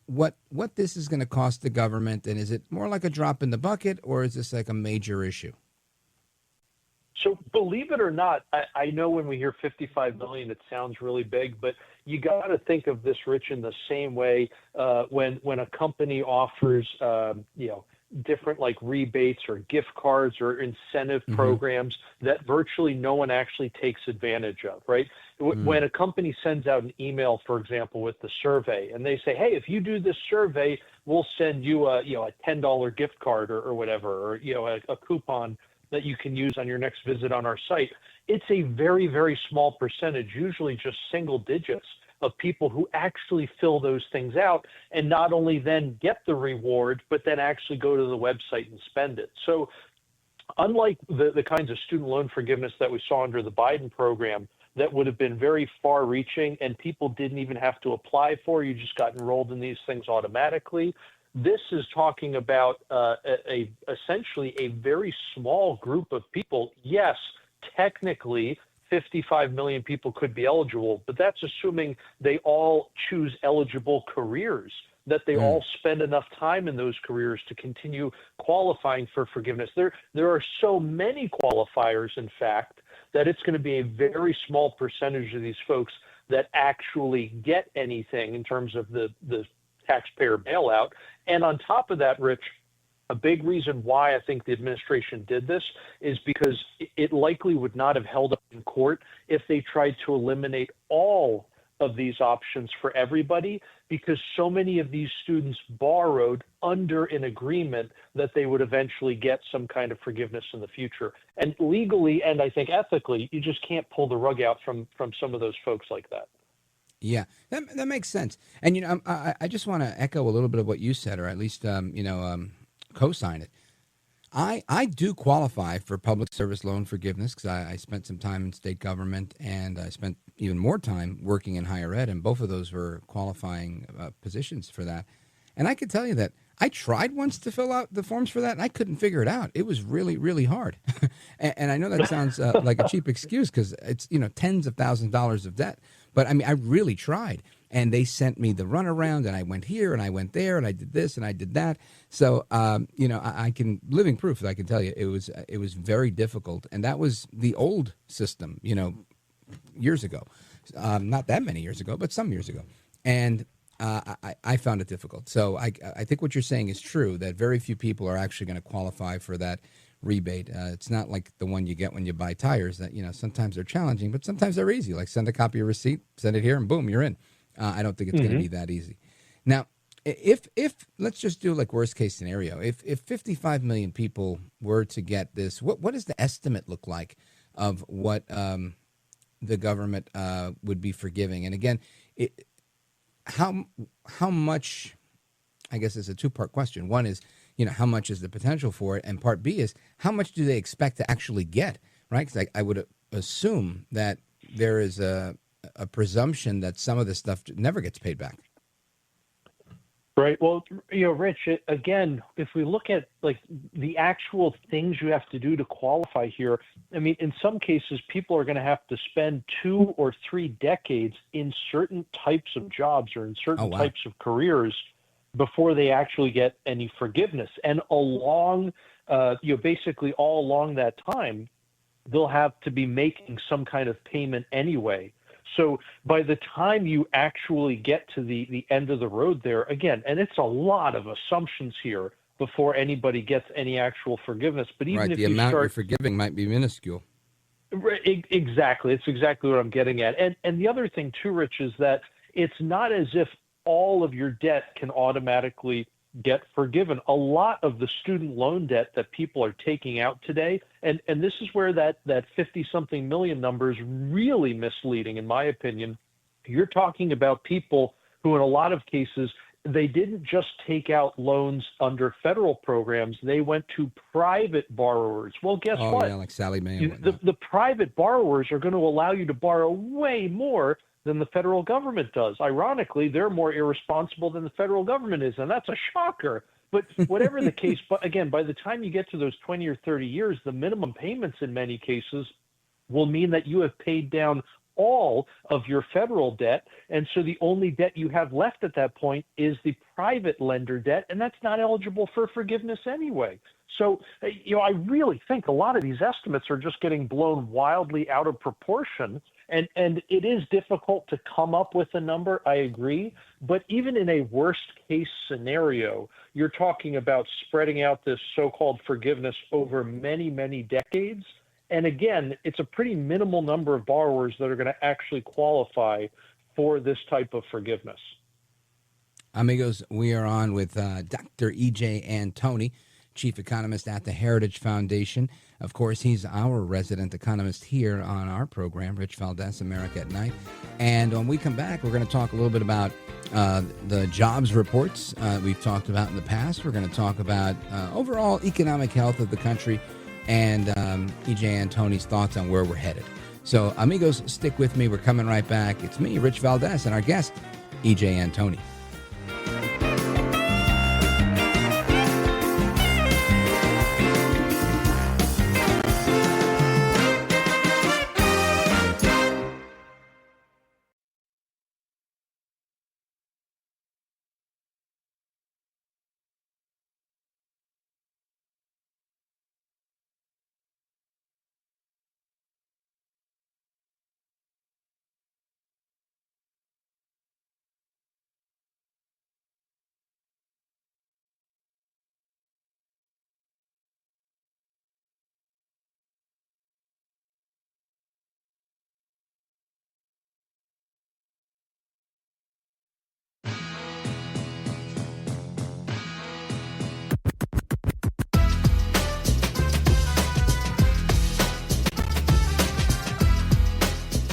what this is going to cost the government, and is it more like a drop in the bucket, or is this like a major issue? So believe it or not, I know when we hear 55 million, it sounds really big, but you got to think of this, Rich, in the same way when a company offers, different like rebates or gift cards or incentive programs that virtually no one actually takes advantage of, right? When a company sends out an email, for example, with the survey, and they say, hey, if you do this survey, we'll send you a $10 gift card or whatever, or, a coupon that you can use on your next visit on our site. It's a very, very small percentage, usually just single digits, of people who actually fill those things out and not only then get the reward, but then actually go to the website and spend it. So unlike the kinds of student loan forgiveness that we saw under the Biden program that would have been very far reaching and people didn't even have to apply for, you just got enrolled in these things automatically. This is talking about essentially a very small group of people. Yes, technically, 55 million people could be eligible, but that's assuming they all choose eligible careers, that they all spend enough time in those careers to continue qualifying for forgiveness. There are so many qualifiers, in fact, that it's going to be a very small percentage of these folks that actually get anything in terms of the taxpayer bailout. And on top of that, Rich, a big reason why I think the administration did this is because it likely would not have held up in court if they tried to eliminate all of these options for everybody, because so many of these students borrowed under an agreement that they would eventually get some kind of forgiveness in the future. And legally, and I think ethically, you just can't pull the rug out from some of those folks like that. Yeah, that makes sense. And, I just want to echo a little bit of what you said, or at least, co-sign it. I do qualify for public service loan forgiveness because I spent some time in state government and I spent even more time working in higher ed, and both of those were qualifying positions for that. And I can tell you that I tried once to fill out the forms for that, and I couldn't figure it out. It was really, really hard. and I know that sounds like a cheap excuse because it's, tens of thousands of dollars of debt. But, I really tried. And they sent me the runaround, and I went here, and I went there, and I did this, and I did that. So, I can, living proof that I can tell you, it was very difficult. And that was the old system, years ago. Not that many years ago, but some years ago. And I found it difficult. So I think what you're saying is true, that very few people are actually going to qualify for that rebate. It's not like the one you get when you buy tires that, sometimes they're challenging, but sometimes they're easy. Like send a copy of your receipt, send it here, and boom, you're in. I don't think it's going to be that easy. Now, if let's just do like worst case scenario, if 55 million people were to get this, what does the estimate look like of what the government would be forgiving? And again, how much, I guess it's a two-part question. One is, how much is the potential for it? And part B is, how much do they expect to actually get, right? Because I would assume that there is a presumption that some of this stuff never gets paid back. Right. Well, Rich, again, if we look at like the actual things you have to do to qualify here, I mean, in some cases, people are going to have to spend 2 or 3 decades in certain types of jobs or in certain types of careers before they actually get any forgiveness. And along, basically all along that time, they'll have to be making some kind of payment anyway. So by the time you actually get to the end of the road there, again, and it's a lot of assumptions here before anybody gets any actual forgiveness. But even if the amount you're forgiving might be minuscule. Exactly. It's exactly what I'm getting at. And the other thing too, Rich, is that it's not as if all of your debt can automatically get forgiven. A lot of the student loan debt that people are taking out today, and this is where that 50-something million number is really misleading, in my opinion. You're talking about people who, in a lot of cases, they didn't just take out loans under federal programs. They went to private borrowers. Well, guess what? Yeah, like Sally Mae and whatnot. The private borrowers are going to allow you to borrow way more than the federal government does. Ironically, they're more irresponsible than the federal government is, and that's a shocker. But whatever the case, but again, by the time you get to those 20 or 30 years, the minimum payments in many cases will mean that you have paid down all of your federal debt, and so the only debt you have left at that point is the private lender debt, and that's not eligible for forgiveness anyway. So, I really think a lot of these estimates are just getting blown wildly out of proportion. And it is difficult to come up with a number, I agree. But even in a worst case scenario, you're talking about spreading out this so-called forgiveness over many, many decades. And again, it's a pretty minimal number of borrowers that are going to actually qualify for this type of forgiveness. Amigos, we are on with Dr. E.J. Antoni, Chief Economist at the Heritage Foundation. Of course, he's our resident economist here on our program, Rich Valdés, America at Night. And when we come back, we're going to talk a little bit about the jobs reports we've talked about in the past. We're going to talk about overall economic health of the country and E.J. Antoni's thoughts on where we're headed. So, amigos, stick with me. We're coming right back. It's me, Rich Valdés, and our guest, E.J. Antoni.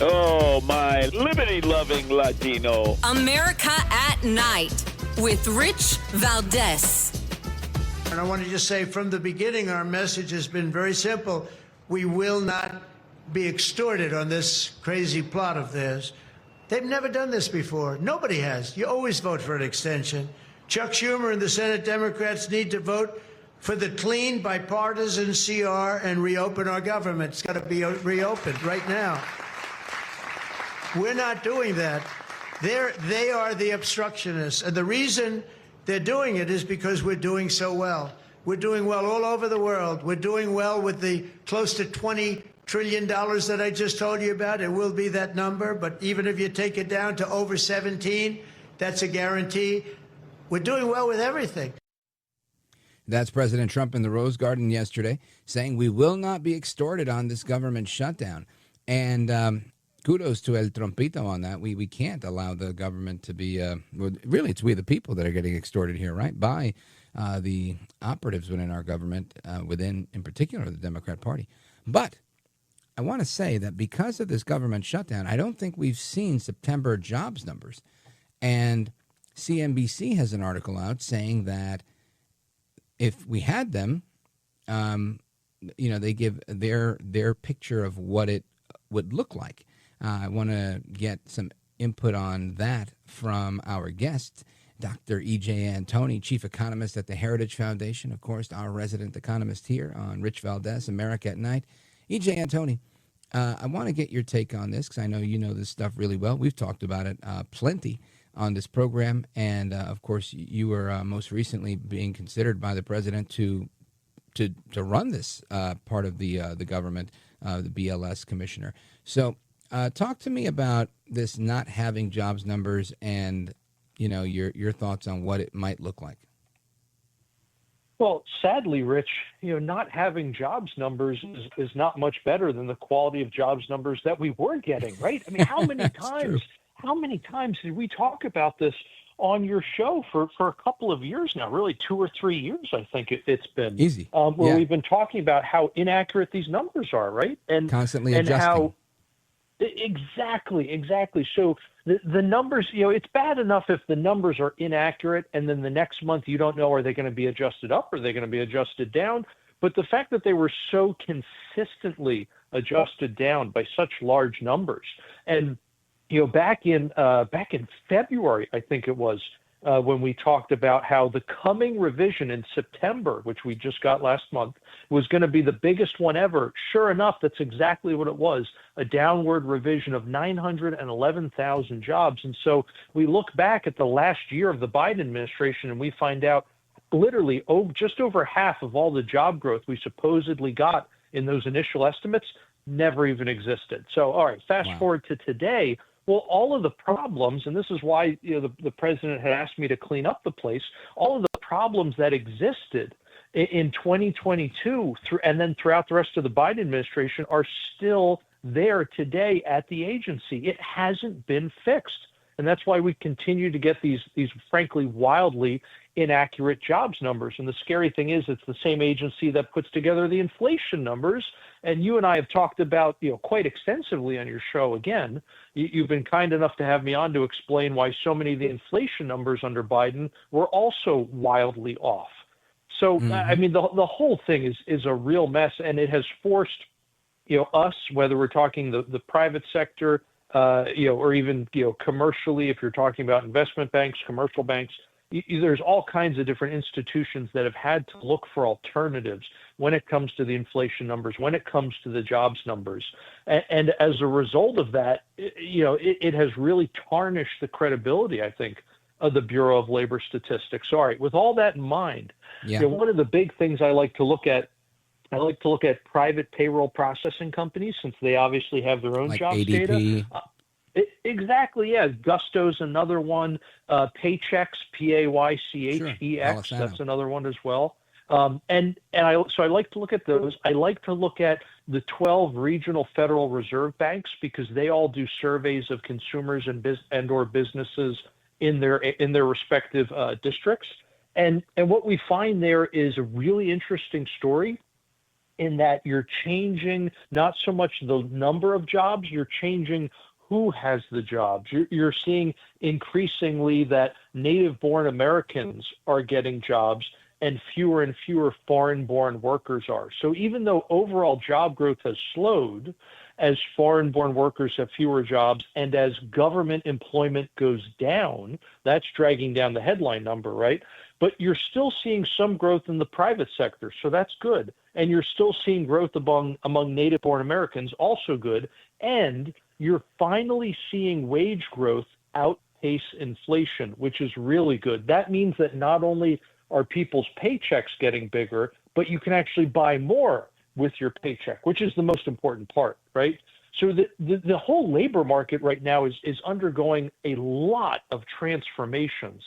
Oh, my liberty-loving Latino. America at Night with Rich Valdés. And I want to just say from the beginning, our message has been very simple. We will not be extorted on this crazy plot of theirs. They've never done this before. Nobody has. You always vote for an extension. Chuck Schumer and the Senate Democrats need to vote for the clean, bipartisan CR and reopen our government. It's got to be reopened right now. We're not doing that. They are the obstructionists. And the reason they're doing it is because we're doing so well. We're doing well all over the world. We're doing well with the close to $20 trillion that I just told you about. It will be that number. But even if you take it down to over 17, That's a guarantee. We're doing well with everything. That's President Trump in the Rose Garden yesterday saying we will not be extorted on this government shutdown. And kudos to El Trompito on that. We can't allow the government to be, really, it's we the people that are getting extorted here, right? By the operatives within our government, within, in particular, the Democrat Party. But I want to say that because of this government shutdown, I don't think we've seen September jobs numbers. And CNBC has an article out saying that if we had them, they give their picture of what it would look like. I want to get some input on that from our guest, Dr. E.J. Antoni, Chief Economist at the Heritage Foundation, of course, our resident economist here on Rich Valdés, America at Night. E.J. Antoni, I want to get your take on this because I know you know this stuff really well. We've talked about it plenty on this program, and of course, you were most recently being considered by the president to run this part of the government, the BLS commissioner. So, talk to me about this not having jobs numbers, and your thoughts on what it might look like. Well, sadly, Rich, not having jobs numbers is not much better than the quality of jobs numbers that we were getting, right? I mean, how many times? How many times did we talk about this on your show for a couple of years now? Really, 2 or 3 years, I think it's been. Easy. Where we've been talking about how inaccurate these numbers are, right? And constantly and adjusting. How, exactly. So the numbers, it's bad enough if the numbers are inaccurate and then the next month you don't know, are they going to be adjusted up or are they going to be adjusted down? But the fact that they were so consistently adjusted down by such large numbers, and back in February, I think it was, when we talked about how the coming revision in September, which we just got last month, was going to be the biggest one ever. Sure enough, that's exactly what it was, a downward revision of 911,000 jobs. And so we look back at the last year of the Biden administration and we find out literally just over half of all the job growth we supposedly got in those initial estimates never even existed. So, all right, fast forward to today. Well, all of the problems, and this is why the president had asked me to clean up the place, all of the problems that existed in 2022 and then throughout the rest of the Biden administration are still there today at the agency. It hasn't been fixed. And that's why we continue to get these frankly wildly inaccurate jobs numbers. And the scary thing is it's the same agency that puts together the inflation numbers. And you and I have talked about, quite extensively on your show. Again, you've been kind enough to have me on to explain why so many of the inflation numbers under Biden were also wildly off. So, I mean, the whole thing is a real mess, and it has forced, us, whether we're talking the private sector, or even, commercially, if you're talking about investment banks, commercial banks, there's all kinds of different institutions that have had to look for alternatives when it comes to the inflation numbers, when it comes to the jobs numbers. And as a result of that, it has really tarnished the credibility, I think, of the Bureau of Labor Statistics. So, all right, with all that in mind, one of the big things I like to look at private payroll processing companies, since they obviously have their own like jobs ADP. data. Exactly, yeah. Gusto's another one. Paychex, Paychex, Sure. that's another one as well. So I like to look at those. I like to look at the 12 regional Federal Reserve banks because they all do surveys of consumers and or businesses in their respective districts. And what we find there is a really interesting story in that you're changing not so much the number of jobs, you're changing who has the jobs. You're seeing increasingly that native-born Americans are getting jobs and fewer foreign-born workers are. So even though overall job growth has slowed, as foreign-born workers have fewer jobs and as government employment goes down, that's dragging down the headline number, right? But you're still seeing some growth in the private sector, so that's good. And you're still seeing growth among native-born Americans, also good. And you're finally seeing wage growth outpace inflation, which is really good. That means that not only are people's paychecks getting bigger, but you can actually buy more with your paycheck, which is the most important part, right? So the whole labor market right now is undergoing a lot of transformations.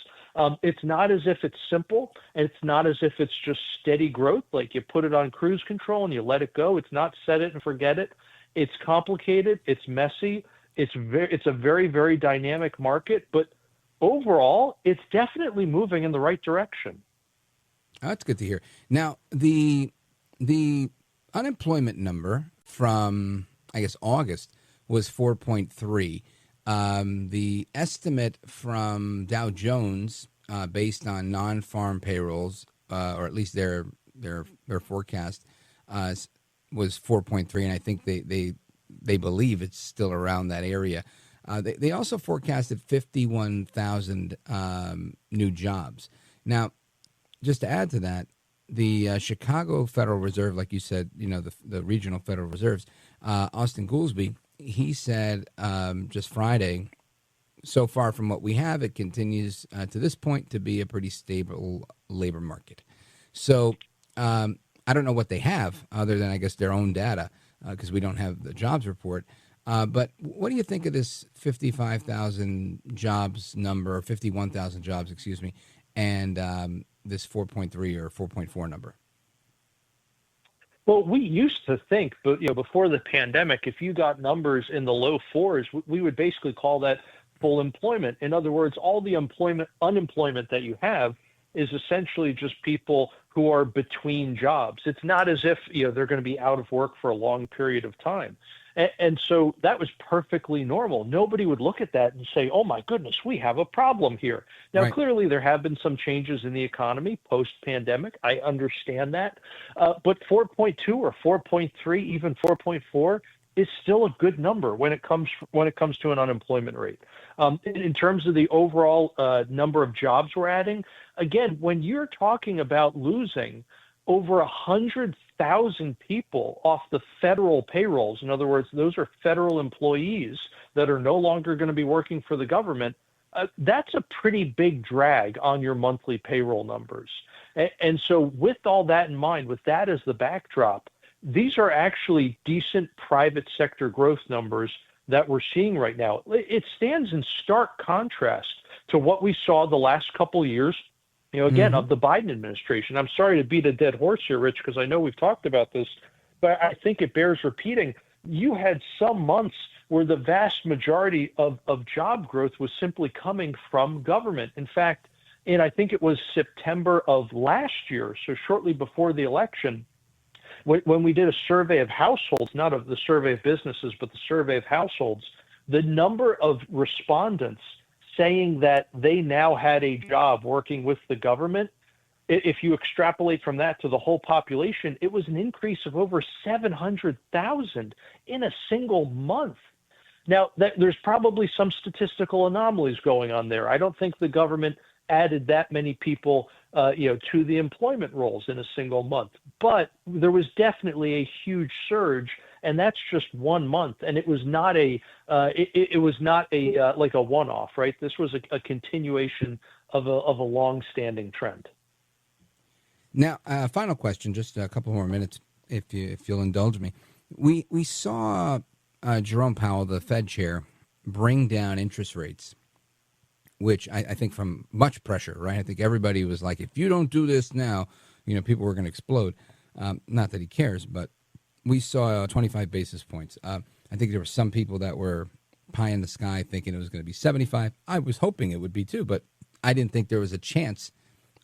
It's not as if it's simple, and it's not as if it's just steady growth, like you put it on cruise control and you let it go. It's not set it and forget it. It's complicated. It's messy. It's a very, very dynamic market, but overall, it's definitely moving in the right direction. Oh, that's good to hear. Now, the unemployment number from, I guess, August was 4.3. The estimate from Dow Jones, based on non-farm payrolls, or at least their forecast, was 4.3, and I think they believe it's still around that area. They also forecasted 51,000 new jobs. Now, just to add to that, the Chicago Federal Reserve, like you said, the regional Federal Reserves, Austin Goolsbee, he said just Friday, so far from what we have, it continues to this point to be a pretty stable labor market. So I don't know what they have other than, I guess, their own data, because we don't have the jobs report. But what do you think of this 55,000 jobs number, or 51,000 jobs, excuse me, and this 4.3 or 4.4 number? Well, we used to think, but before the pandemic, if you got numbers in the low fours, we would basically call that full employment. In other words, all the unemployment that you have is essentially just people who are between jobs. It's not as if they're going to be out of work for a long period of time. And so that was perfectly normal. Nobody would look at that and say, oh, my goodness, we have a problem here. Now, right. Clearly, there have been some changes in the economy post-pandemic. I understand that. But 4.2 or 4.3, even 4.4 is still a good number when it comes to an unemployment rate. In terms of the overall number of jobs we're adding, again, when you're talking about losing over 100,000 people off the federal payrolls. In other words, those are federal employees that are no longer going to be working for the government. That's a pretty big drag on your monthly payroll numbers. And so with all that in mind, with that as the backdrop, these are actually decent private sector growth numbers that we're seeing right now. It stands in stark contrast to what we saw the last couple of years, of the Biden administration. I'm sorry to beat a dead horse here, Rich, because I know we've talked about this, but I think it bears repeating. You had some months where the vast majority of job growth was simply coming from government. In fact, I think it was September of last year, so shortly before the election, when we did a survey of households, not of the survey of businesses, but the survey of households, the number of respondents saying that they now had a job working with the government, if you extrapolate from that to the whole population, it was an increase of over 700,000 in a single month. Now, there's probably some statistical anomalies going on there. I don't think the government added that many people to the employment rolls in a single month, but there was definitely a huge surge, and that's just 1 month, and it was not a like a one-off, right? This was a continuation of a long-standing trend. Now, final question, just a couple more minutes, if you'll indulge me. We saw Jerome Powell, the Fed chair, bring down interest rates, which I think from much pressure, right? I think everybody was like, if you don't do this now, people were going to explode. Not that he cares, but we saw 25 basis points. I think there were some people that were pie in the sky thinking it was going to be 75. I was hoping it would be too, but I didn't think there was a chance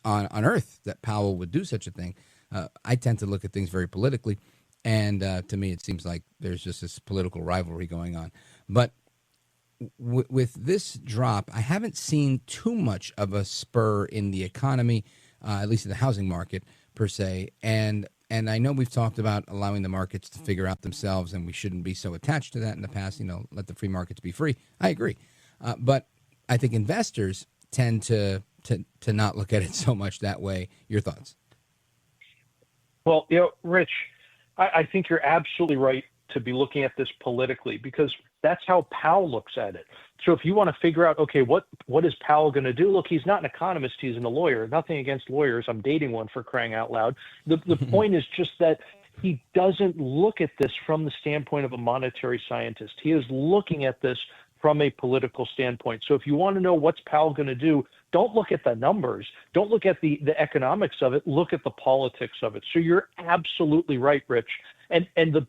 on earth that Powell would do such a thing. I tend to look at things very politically, and to me it seems like there's just this political rivalry going on. But with this drop, I haven't seen too much of a spur in the economy, at least in the housing market per se. And I know we've talked about allowing the markets to figure out themselves, and we shouldn't be so attached to that in the past. Let the free markets be free. I agree, but I think investors tend to not look at it so much that way. Your thoughts? Well, Rich, I think you're absolutely right to be looking at this politically, because that's how Powell looks at it. So if you want to figure out, okay, what is Powell going to do? Look, he's not an economist. He's a lawyer. Nothing against lawyers. I'm dating one, for crying out loud. The point is just that he doesn't look at this from the standpoint of a monetary scientist. He is looking at this from a political standpoint. So if you want to know what's Powell going to do, don't look at the numbers. Don't look at the economics of it. Look at the politics of it. So you're absolutely right, Rich. And the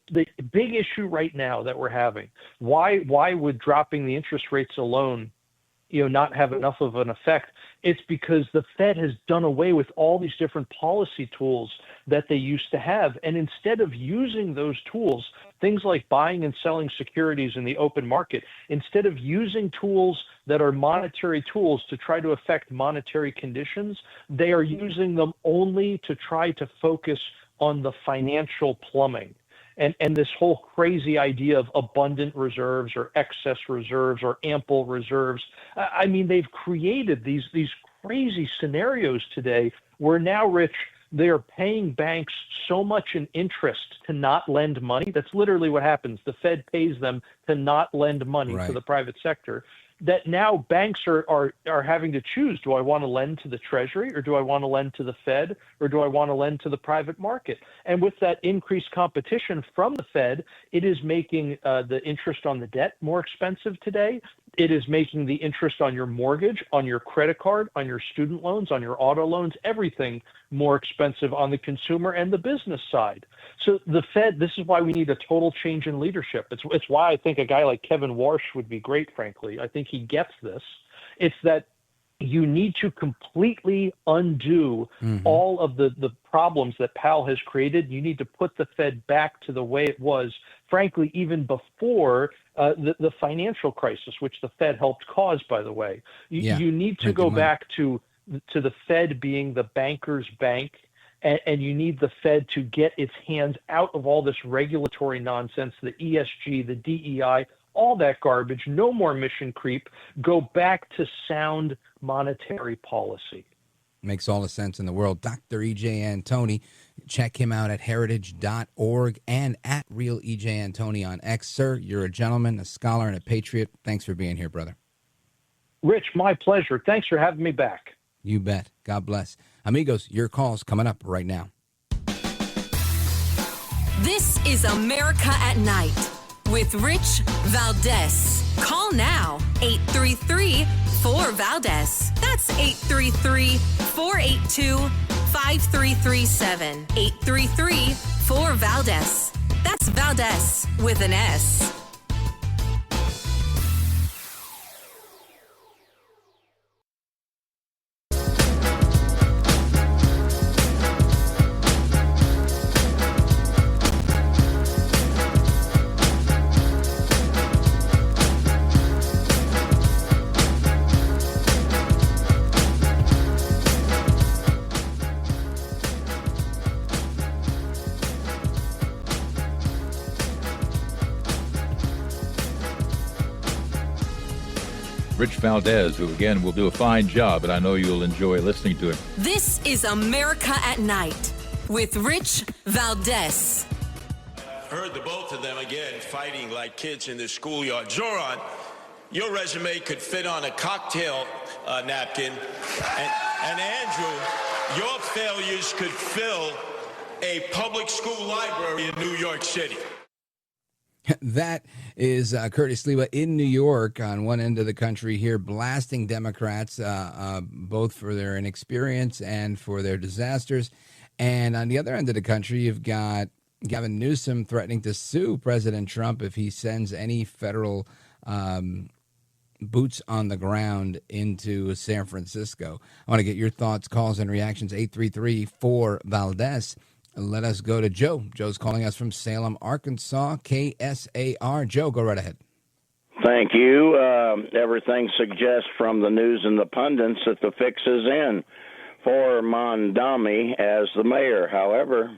big issue right now that we're having, why would dropping the interest rates alone not have enough of an effect? It's because the Fed has done away with all these different policy tools that they used to have. And instead of using those tools, things like buying and selling securities in the open market, instead of using tools that are monetary tools to try to affect monetary conditions, they are using them only to try to focus on the financial plumbing. And this whole crazy idea of abundant reserves or excess reserves or ample reserves. I mean, they've created these crazy scenarios today where now, Rich, they are paying banks so much in interest to not lend money. That's literally what happens. The Fed pays them to not lend money to the private sector. That now banks are having to choose. Do I want to lend to the Treasury, or do I want to lend to the Fed, or do I want to lend to the private market? And with that increased competition from the Fed, it is making the interest on the debt more expensive today. It is making the interest on your mortgage, on your credit card, on your student loans, on your auto loans, everything more expensive on the consumer and the business side. So the Fed, this is why we need a total change in leadership. It's why I think a guy like Kevin Warsh would be great, frankly. I think he gets this. It's that you need to completely undo all of the problems that Powell has created. You need to put the Fed back to the way it was, frankly, even before the financial crisis, which the Fed helped cause, by the way. You need to go back to the Fed being the banker's bank, and you need the Fed to get its hands out of all this regulatory nonsense, the ESG, the DEI, all that garbage, no more mission creep, go back to sound monetary policy. Makes all the sense in the world. Dr. E.J. Antoni, check him out at heritage.org and at Real E.J. Antoni on X. Sir, you're a gentleman, a scholar, and a patriot. Thanks for being here, brother. Rich, my pleasure. Thanks for having me back. You bet. God bless. Amigos, your call's coming up right now. This is America at Night with Rich Valdés. Call now, 833-4-VALDEZ. That's 833-482-5337. 833-4-VALDEZ. That's Valdés with an S. Rich Valdés, who, again, will do a fine job, and I know you'll enjoy listening to him. This is America at Night with Rich Valdés. Heard the both of them again fighting like kids in the schoolyard. Joran, your resume could fit on a cocktail napkin, and Andrew, your failures could fill a public school library in New York City. That is Curtis Sliwa in New York on one end of the country here, blasting Democrats, both for their inexperience and for their disasters. And on the other end of the country, you've got Gavin Newsom threatening to sue President Trump if he sends any federal boots on the ground into San Francisco. I want to get your thoughts, calls, and reactions, 833-4-VALDEZ. Let us go to Joe. Joe's calling us from Salem, Arkansas, KSAR. Joe, go right ahead. Thank you. Everything suggests from the news and the pundits that the fix is in for Mamdani as the mayor. However,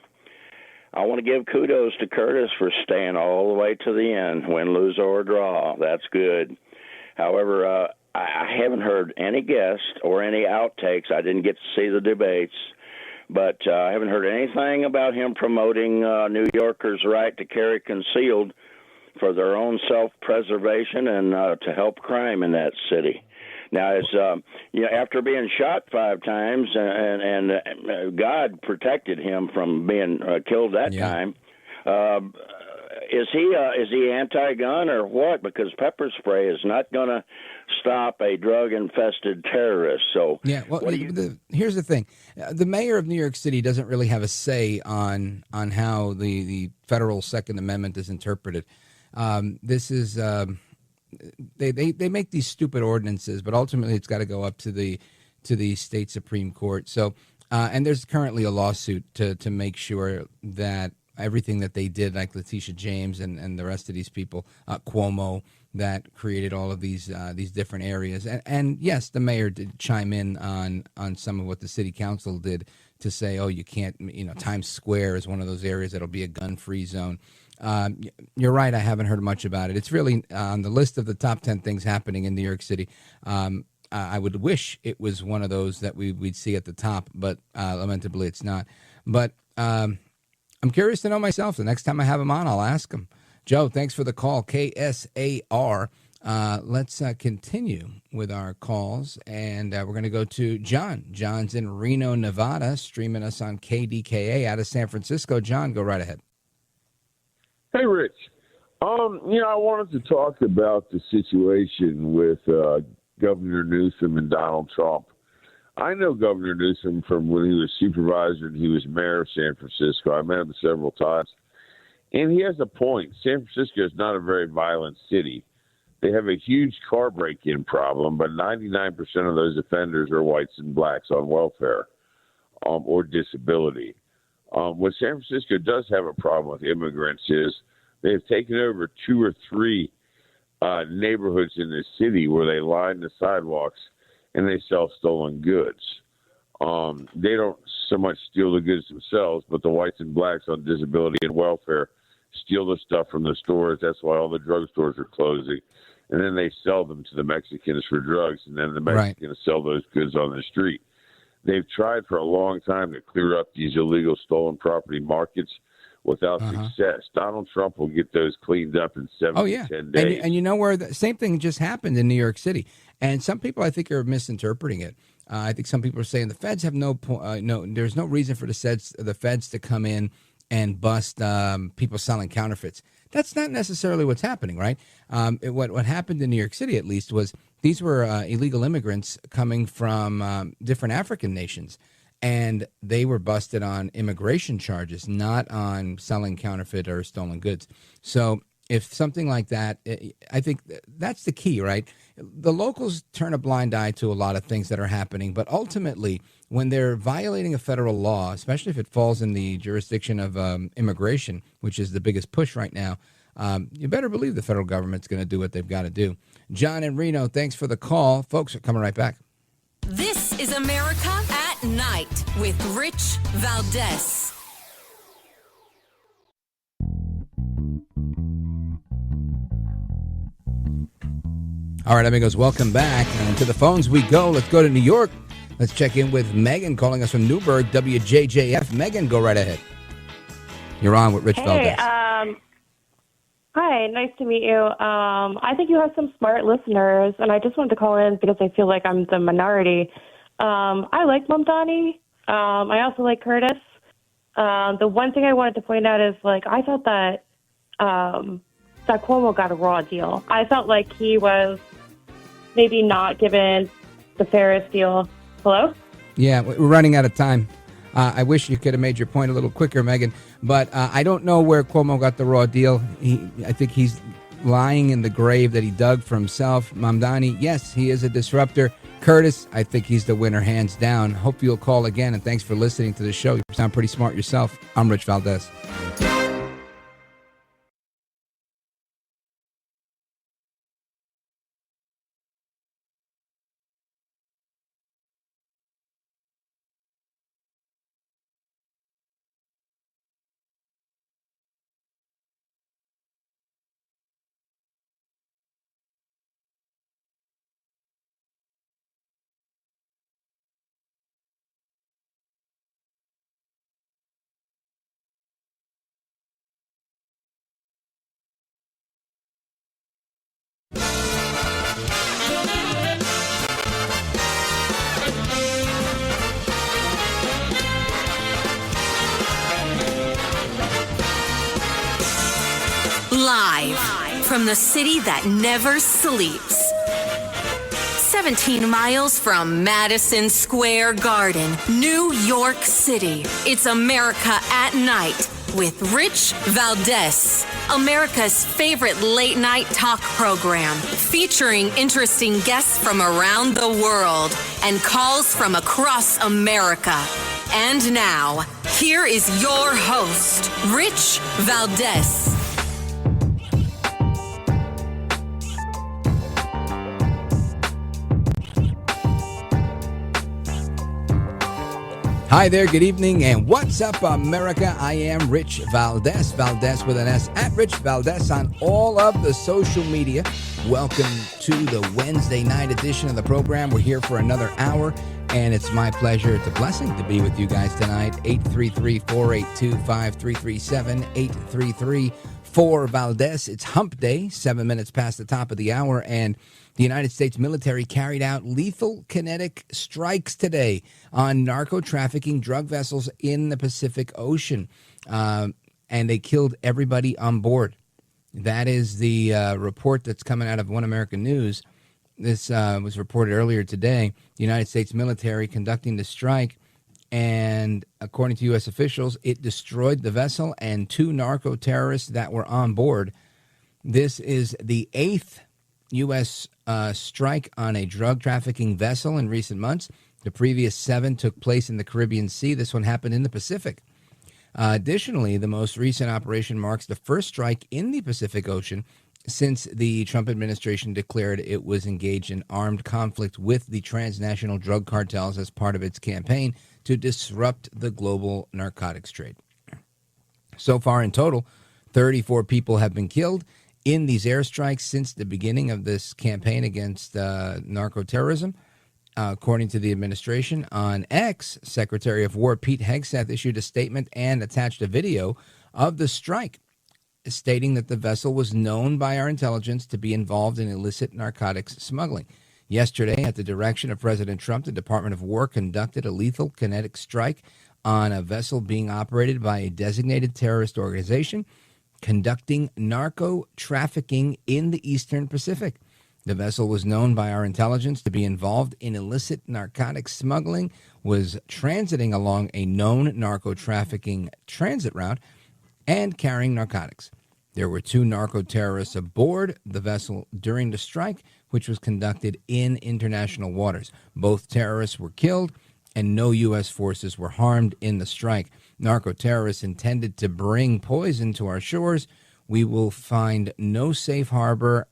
I want to give kudos to Curtis for staying all the way to the end, win, lose, or draw. That's good. However, I haven't heard any guests or any outtakes. I didn't get to see the debates. But I haven't heard anything about him promoting New Yorkers' right to carry concealed for their own self-preservation and to help crime in that city. Now, after being shot 5 times, and God protected him from being killed that time. Is he anti-gun or what? Because pepper spray is not going to stop a drug-infested terrorist. So here's the thing: the mayor of New York City doesn't really have a say on how the federal Second Amendment is interpreted. This is they make these stupid ordinances, but ultimately it's got to go up to the state Supreme Court. So and there's currently a lawsuit to make sure that everything that they did, like Letitia James and the rest of these people, Cuomo, that created all of these different areas. And yes, the mayor did chime in on some of what the city council did to say, oh, you can't, Times Square is one of those areas that'll be a gun-free zone. You're right. I haven't heard much about it. It's really on the list of the top 10 things happening in New York City. I would wish it was one of those that we'd see at the top, but lamentably it's not. But I'm curious to know myself. The next time I have him on, I'll ask him. Joe, thanks for the call. KSAR. Let's continue with our calls, and we're going to go to John. John's in Reno, Nevada, streaming us on KDKA out of San Francisco. John, go right ahead. Hey, Rich. I wanted to talk about the situation with Governor Newsom and Donald Trump. I know Governor Newsom from when he was supervisor and he was mayor of San Francisco. I met him several times. And he has a point. San Francisco is not a very violent city. They have a huge car break-in problem, but 99% of those offenders are whites and blacks on welfare or disability. What San Francisco does have a problem with immigrants is they've taken over 2 or 3 neighborhoods in the city where they line the sidewalks and they sell stolen goods. They don't so much steal the goods themselves, but the whites and blacks on disability and welfare steal the stuff from the stores. That's why all the drugstores are closing. And then they sell them to the Mexicans for drugs, and then the Mexicans sell those goods on the street. They've tried for a long time to clear up these illegal stolen property markets without success. Donald Trump will get those cleaned up in 7 to 10 days. And you know where the same thing just happened in New York City. And some people, I think, are misinterpreting it. I think some people are saying the feds have there's no reason for the feds to come in and bust people selling counterfeits. That's not necessarily what's happening, right? What happened in New York City, at least, was these were illegal immigrants coming from different African nations. And they were busted on immigration charges, not on selling counterfeit or stolen goods. So if something like that, I think that's the key, right? The locals turn a blind eye to a lot of things that are happening, but ultimately, when they're violating a federal law, especially if it falls in the jurisdiction of immigration, which is the biggest push right now, you better believe the federal government's going to do what they've got to do. John in Reno, thanks for the call. Folks are coming right back. This is America at Night with Rich Valdés. All right, amigos, welcome back. And to the phones we go. Let's go to New York. Let's check in with Megan calling us from Newburgh, WJJF. Megan, go right ahead. You're on with Rich Valdés. Hi, nice to meet you. I think you have some smart listeners, and I just wanted to call in because I feel like I'm the minority. I like Mamdani. I also like Curtis. The one thing I wanted to point out is, I thought that Cuomo got a raw deal. I felt like he was maybe not given the fairest deal. Hello? Yeah, we're running out of time. I wish you could have made your point a little quicker, Megan. But I don't know where Cuomo got the raw deal. I think he's lying in the grave that he dug for himself. Mamdani, yes, he is a disruptor. Curtis, I think he's the winner, hands down. Hope you'll call again, and thanks for listening to the show. You sound pretty smart yourself. I'm Rich Valdés. Live from the city that never sleeps. 17 miles from Madison Square Garden, New York City. It's America at Night with Rich Valdés, America's favorite late night talk program, featuring interesting guests from around the world and calls from across America. And now, here is your host, Rich Valdés. Hi there, good evening, and what's up, America? I am Rich Valdés, Valdés with an S, at Rich Valdés on all of the social media. Welcome to the Wednesday night edition of the program. We're here for another hour, and it's my pleasure, it's a blessing to be with you guys tonight. 833-482-5337, 833-4Valdés. It's Hump Day, 7 minutes past the top of the hour, and the United States military carried out lethal kinetic strikes today on narco-trafficking drug vessels in the Pacific Ocean, and they killed everybody on board. That is the report that's coming out of One American News. This was reported earlier today. The United States military conducting the strike, and according to U.S. officials, it destroyed the vessel and two narco-terrorists that were on board. This is the eighth U.S. Strike on a drug trafficking vessel in recent months. The previous 7 took place in the Caribbean Sea. This one happened in the Pacific. Additionally, the most recent operation marks the first strike in the Pacific Ocean since the Trump administration declared it was engaged in armed conflict with the transnational drug cartels as part of its campaign to disrupt the global narcotics trade. So far in total, 34 people have been killed in these airstrikes since the beginning of this campaign against narco-terrorism. According to the administration, on X, Secretary of War Pete Hegseth issued a statement and attached a video of the strike, stating that the vessel was known by our intelligence to be involved in illicit narcotics smuggling. Yesterday, at the direction of President Trump, the Department of War conducted a lethal kinetic strike on a vessel being operated by a designated terrorist organization conducting narco trafficking in the Eastern Pacific. The vessel was known by our intelligence to be involved in illicit narcotics smuggling, was transiting along a known narco trafficking transit route, and carrying narcotics. There were 2 narco terrorists aboard the vessel during the strike, which was conducted in international waters. Both terrorists were killed, and no U.S. forces were harmed in the strike. Narco-terrorists intended to bring poison to our shores. We will find no safe harbor,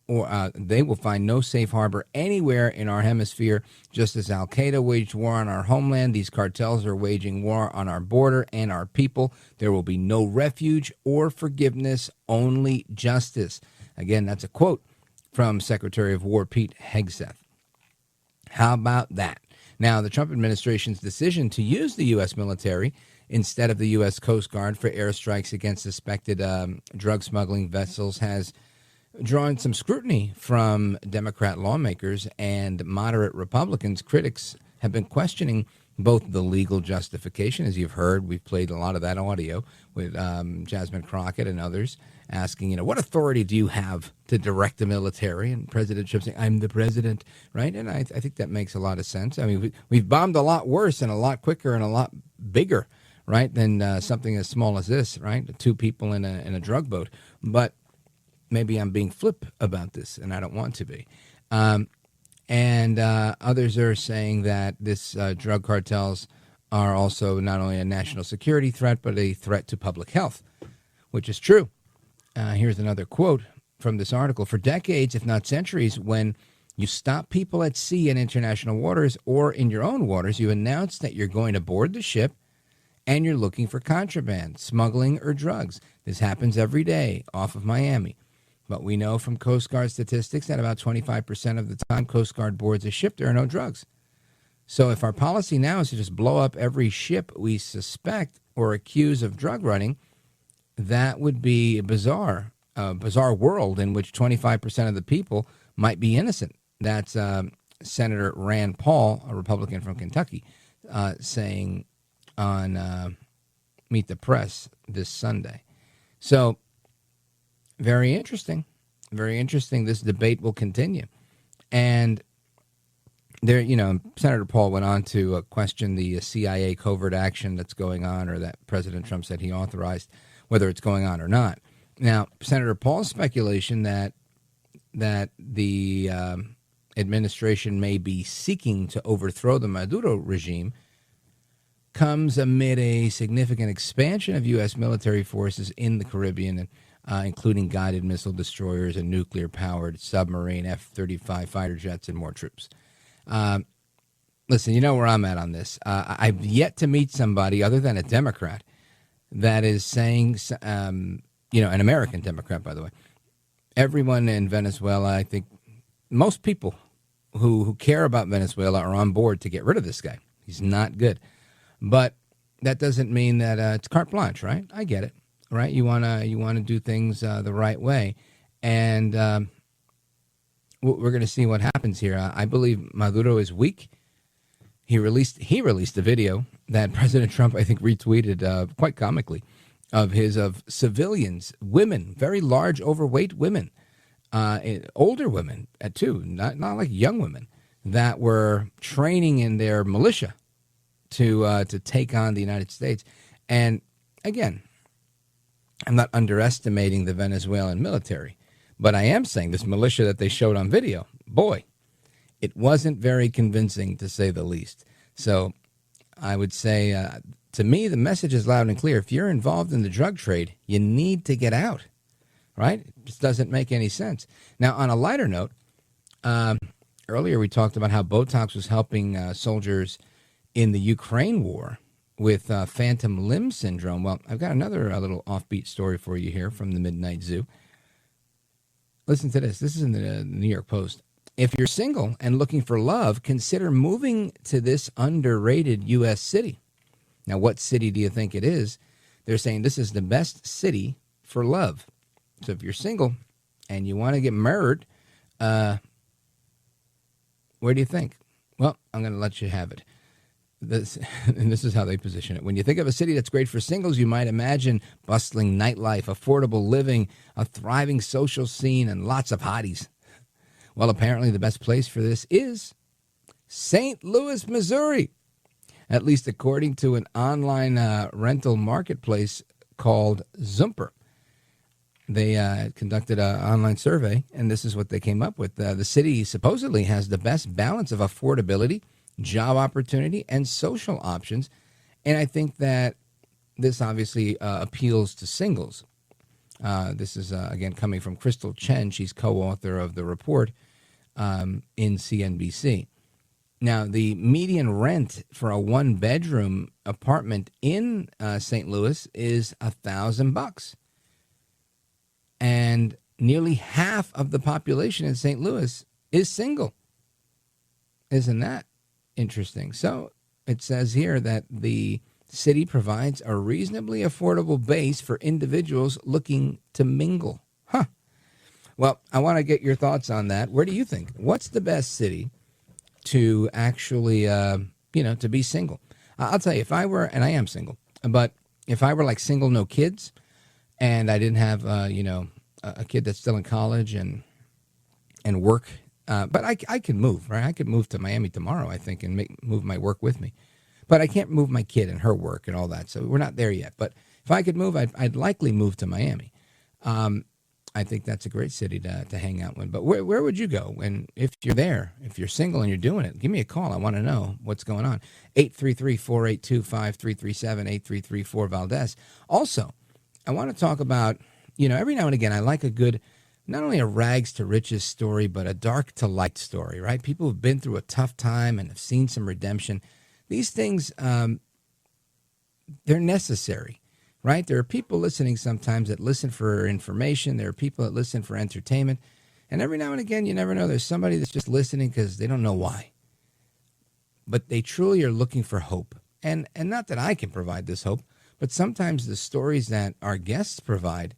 or they will find no safe harbor anywhere in our hemisphere. Just as Al-Qaeda waged war on our homeland, these cartels are waging war on our border and our people. There will be no refuge or forgiveness, only justice. Again, that's a quote from Secretary of War Pete Hegseth. How about that? Now, the Trump administration's decision to use the U.S. military instead of the U.S. Coast Guard for airstrikes against suspected drug smuggling vessels has drawn some scrutiny from Democrat lawmakers, and moderate Republicans. Critics have been questioning both the legal justification, as you've heard. We've played a lot of that audio with Jasmine Crockett and others asking, what authority do you have to direct the military? And President Trump saying, I'm the president, right? And I think that makes a lot of sense. I mean, we've bombed a lot worse and a lot quicker and a lot bigger, right, than something as small as this, right? 2 people in a drug boat. But maybe I'm being flip about this, and I don't want to be. And others are saying that this drug cartels are also not only a national security threat, but a threat to public health, which is true. Here's another quote from this article. For decades, if not centuries, when you stop people at sea in international waters or in your own waters, you announce that you're going to board the ship and you're looking for contraband, smuggling, or drugs. This happens every day off of Miami. But we know from Coast Guard statistics that about 25% of the time Coast Guard boards a ship, there are no drugs. So if our policy now is to just blow up every ship we suspect or accuse of drug running, that would be a bizarre world in which 25% of the people might be innocent. That's Senator Rand Paul, a Republican from Kentucky, saying on Meet the Press this Sunday. So Very interesting. Very interesting. This debate will continue. And there, Senator Paul went on to question the CIA covert action that's going on, or that President Trump said he authorized, whether it's going on or not. Now, Senator Paul's speculation that the administration may be seeking to overthrow the Maduro regime comes amid a significant expansion of U.S. military forces in the Caribbean, including guided missile destroyers and nuclear-powered submarine F-35 fighter jets and more troops. Listen, you know where I'm at on this. I've yet to meet somebody other than a Democrat that is saying, an American Democrat, by the way. Everyone in Venezuela, I think most people who care about Venezuela are on board to get rid of this guy. He's not good. But that doesn't mean that it's carte blanche, right? I get it, right? You wanna do things the right way. And we're going to see what happens here. I believe Maduro is weak. He released a video that President Trump, I think, retweeted quite comically of civilians, women, very large, overweight women, older women too, not like young women, that were training in their militia to take on the United States. And again, I'm not underestimating the Venezuelan military, but I am saying this militia that they showed on video, boy, it wasn't very convincing, to say the least. So I would say, to me, the message is loud and clear. If you're involved in the drug trade, you need to get out, right? It just doesn't make any sense. Now, on a lighter note, earlier we talked about how Botox was helping soldiers in the Ukraine war with phantom limb syndrome. Well, I've got another little offbeat story for you here from the Midnight Zoo. Listen to this. This is in the New York Post. If you're single and looking for love, consider moving to this underrated U.S. city. Now, what city do you think it is? They're saying this is the best city for love. So if you're single and you want to get married, where do you think? Well, I'm going to let you have it. This is how they position it. When you think of a city that's great for singles, you might imagine bustling nightlife, affordable living, a thriving social scene, and lots of hotties. Well, apparently the best place for this is St. Louis, Missouri, at least according to an online rental marketplace called Zumper. They conducted an online survey, and this is what they came up with. The city supposedly has the best balance of affordability, job opportunity, and social options. And I think that this obviously appeals to singles. This is, again, coming from Crystal Chen. She's co-author of the report in CNBC. Now, the median rent for a one-bedroom apartment in St. Louis is $1,000. And nearly half of the population in St. Louis is single. Isn't that interesting? So it says here that the city provides a reasonably affordable base for individuals looking to mingle. Huh. Well, I want to get your thoughts on that. Where do you think? What's the best city to actually, to be single? I'll tell you, if I were, and I am single, but if I were like single, no kids, and I didn't have, a kid that's still in college and work, but I could move, right? I could move to Miami tomorrow, I think, and move my work with me. But I can't move my kid and her work and all that, so we're not there yet. But if I could move, I'd likely move to Miami. I think that's a great city to hang out in. But where would you go? And if you're there, if you're single and you're doing it, give me a call. I want to know what's going on. 833-482-5337, 8334-VALDEZ. Also, I want to talk about, every now and again, I like a good, not only a rags to riches story, but a dark to light story, right? People who've been through a tough time and have seen some redemption. These things, they're necessary, right? There are people listening sometimes that listen for information. There are people that listen for entertainment. And every now and again, you never know, there's somebody that's just listening because they don't know why. But they truly are looking for hope. And not that I can provide this hope, but sometimes the stories that our guests provide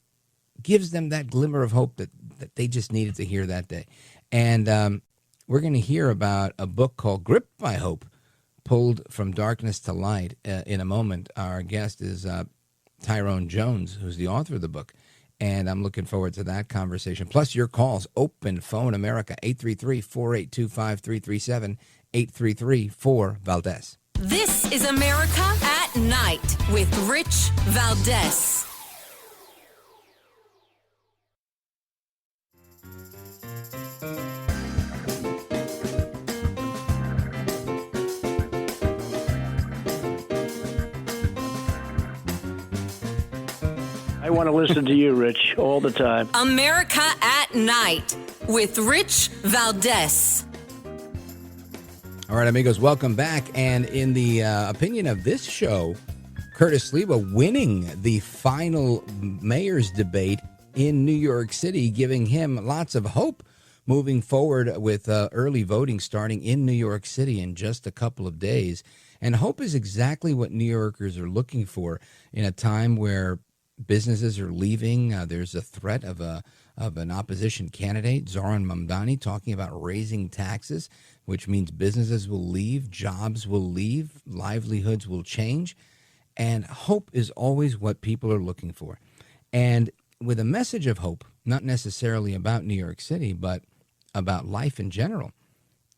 gives them that glimmer of hope that they just needed to hear that day. And we're going to hear about a book called Gripped by Hope, Pulled from Darkness to Light in a moment. Our guest is Tyrone Jones, who's the author of the book. And I'm looking forward to that conversation. Plus your calls, Open Phone America, 833-482-5337, 833-4-VALDEZ. This is America at Night with Rich Valdés. I want to listen to you, Rich, all the time. America at Night with Rich Valdés. All right, amigos, welcome back. And in the opinion of this show, Curtis Sliwa winning the final mayor's debate in New York City, giving him lots of hope moving forward with early voting starting in New York City in just a couple of days. And hope is exactly what New Yorkers are looking for in a time where businesses are leaving. There's a threat of an opposition candidate, Zoran Mamdani, talking about raising taxes, which means businesses will leave, jobs will leave, livelihoods will change. And hope is always what people are looking for. And with a message of hope, not necessarily about New York City, but about life in general,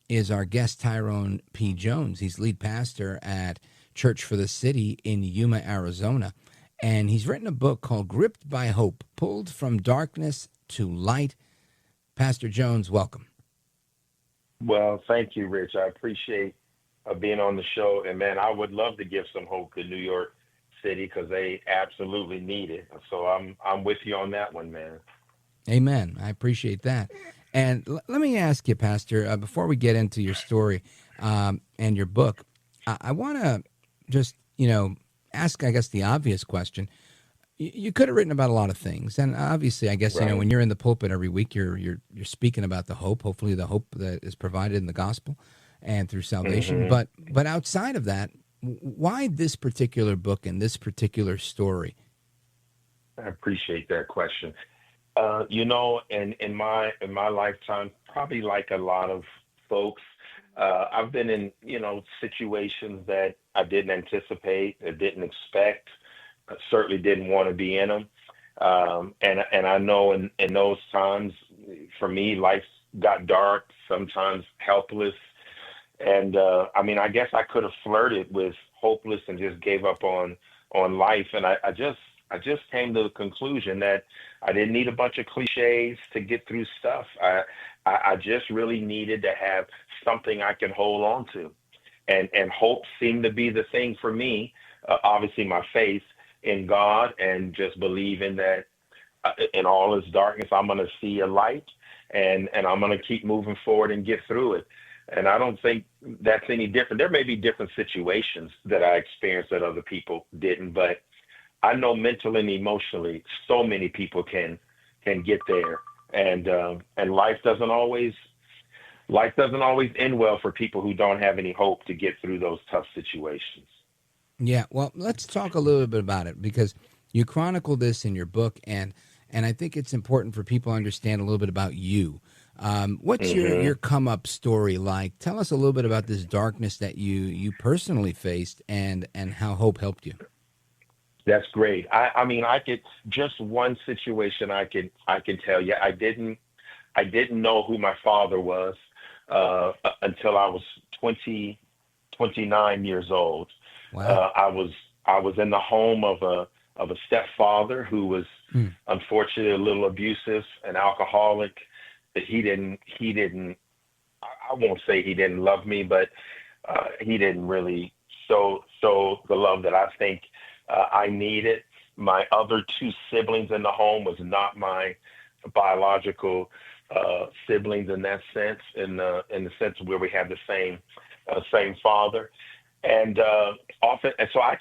is our guest Tyrone P. Jones. He's lead pastor at Church for the City in Yuma, Arizona. And he's written a book called Gripped by Hope, Pulled from Darkness to Light. Pastor Jones, welcome. Well, thank you, Rich. I appreciate being on the show. And, man, I would love to give some hope to New York City because they absolutely need it. So I'm with you on that one, man. Amen. I appreciate that. And let me ask you, Pastor, before we get into your story and your book, I want to just, ask, I guess, the obvious question. You could have written about a lot of things, and obviously, I guess, Right. when you're in the pulpit every week, you're speaking about the hope, hopefully the hope that is provided in the gospel and through salvation. Mhm. But outside of that, why this particular book and this particular story? I appreciate that question. In my lifetime, probably like a lot of folks, I've been in, situations that I didn't anticipate, I didn't expect, I certainly didn't want to be in them. And I know in those times, for me, life got dark, sometimes helpless. And I guess I could have flirted with hopeless and just gave up on life. And I just came to the conclusion that I didn't need a bunch of cliches to get through stuff. I just really needed to have something I can hold on to. And hope seemed to be the thing for me. Obviously, my faith in God and just believing that in all this darkness, I'm going to see a light and I'm going to keep moving forward and get through it. And I don't think that's any different. There may be different situations that I experienced that other people didn't, but I know mentally and emotionally, so many people can get there, and life doesn't always end well for people who don't have any hope to get through those tough situations. Yeah, well, let's talk a little bit about it because you chronicle this in your book, and I think it's important for people to understand a little bit about you. What's your come up story like? Tell us a little bit about this darkness that you personally faced and how hope helped you. That's great. I could just one situation I can tell you. I didn't know who my father was until I was 29 years old. Wow. I was in the home of a stepfather who was unfortunately a little abusive and alcoholic. He didn't. I won't say he didn't love me, but he didn't really show the love that I think I needed. My other two siblings in the home was not my biological siblings in that sense, in the sense where we had the same father, and so I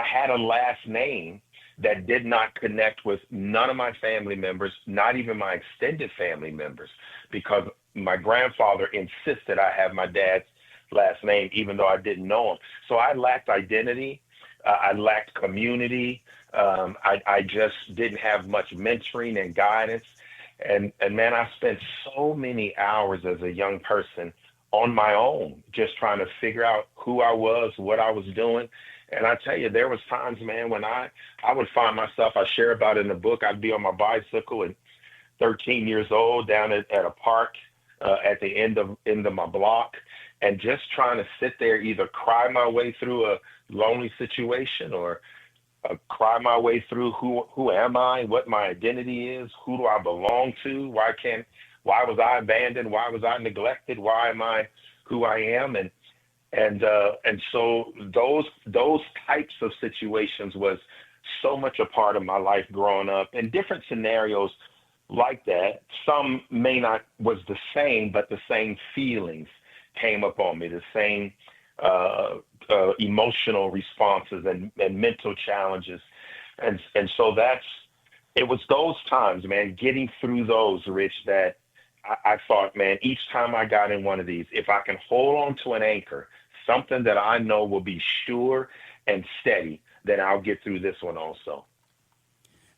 had a last name that did not connect with none of my family members, not even my extended family members, because my grandfather insisted I have my dad's last name, even though I didn't know him. So I lacked identity. I lacked community. I just didn't have much mentoring and guidance. And man, I spent so many hours as a young person on my own, just trying to figure out who I was, what I was doing. And I tell you, there was times, man, when I would find myself, I share about it in the book, I'd be on my bicycle and 13 years old down at a park at the end of my block, and just trying to sit there, either cry my way through a lonely situation or cry my way through who am I, what my identity is, who do I belong to, why was I abandoned, why was I neglected, why am I who I am, and so those types of situations was so much a part of my life growing up, and different scenarios like that. Some may not was the same, but the same feelings came upon me, the same emotional responses and mental challenges. And so it was those times, man, getting through those, Rich, that I thought, man, each time I got in one of these, if I can hold on to an anchor, something that I know will be sure and steady, then I'll get through this one also.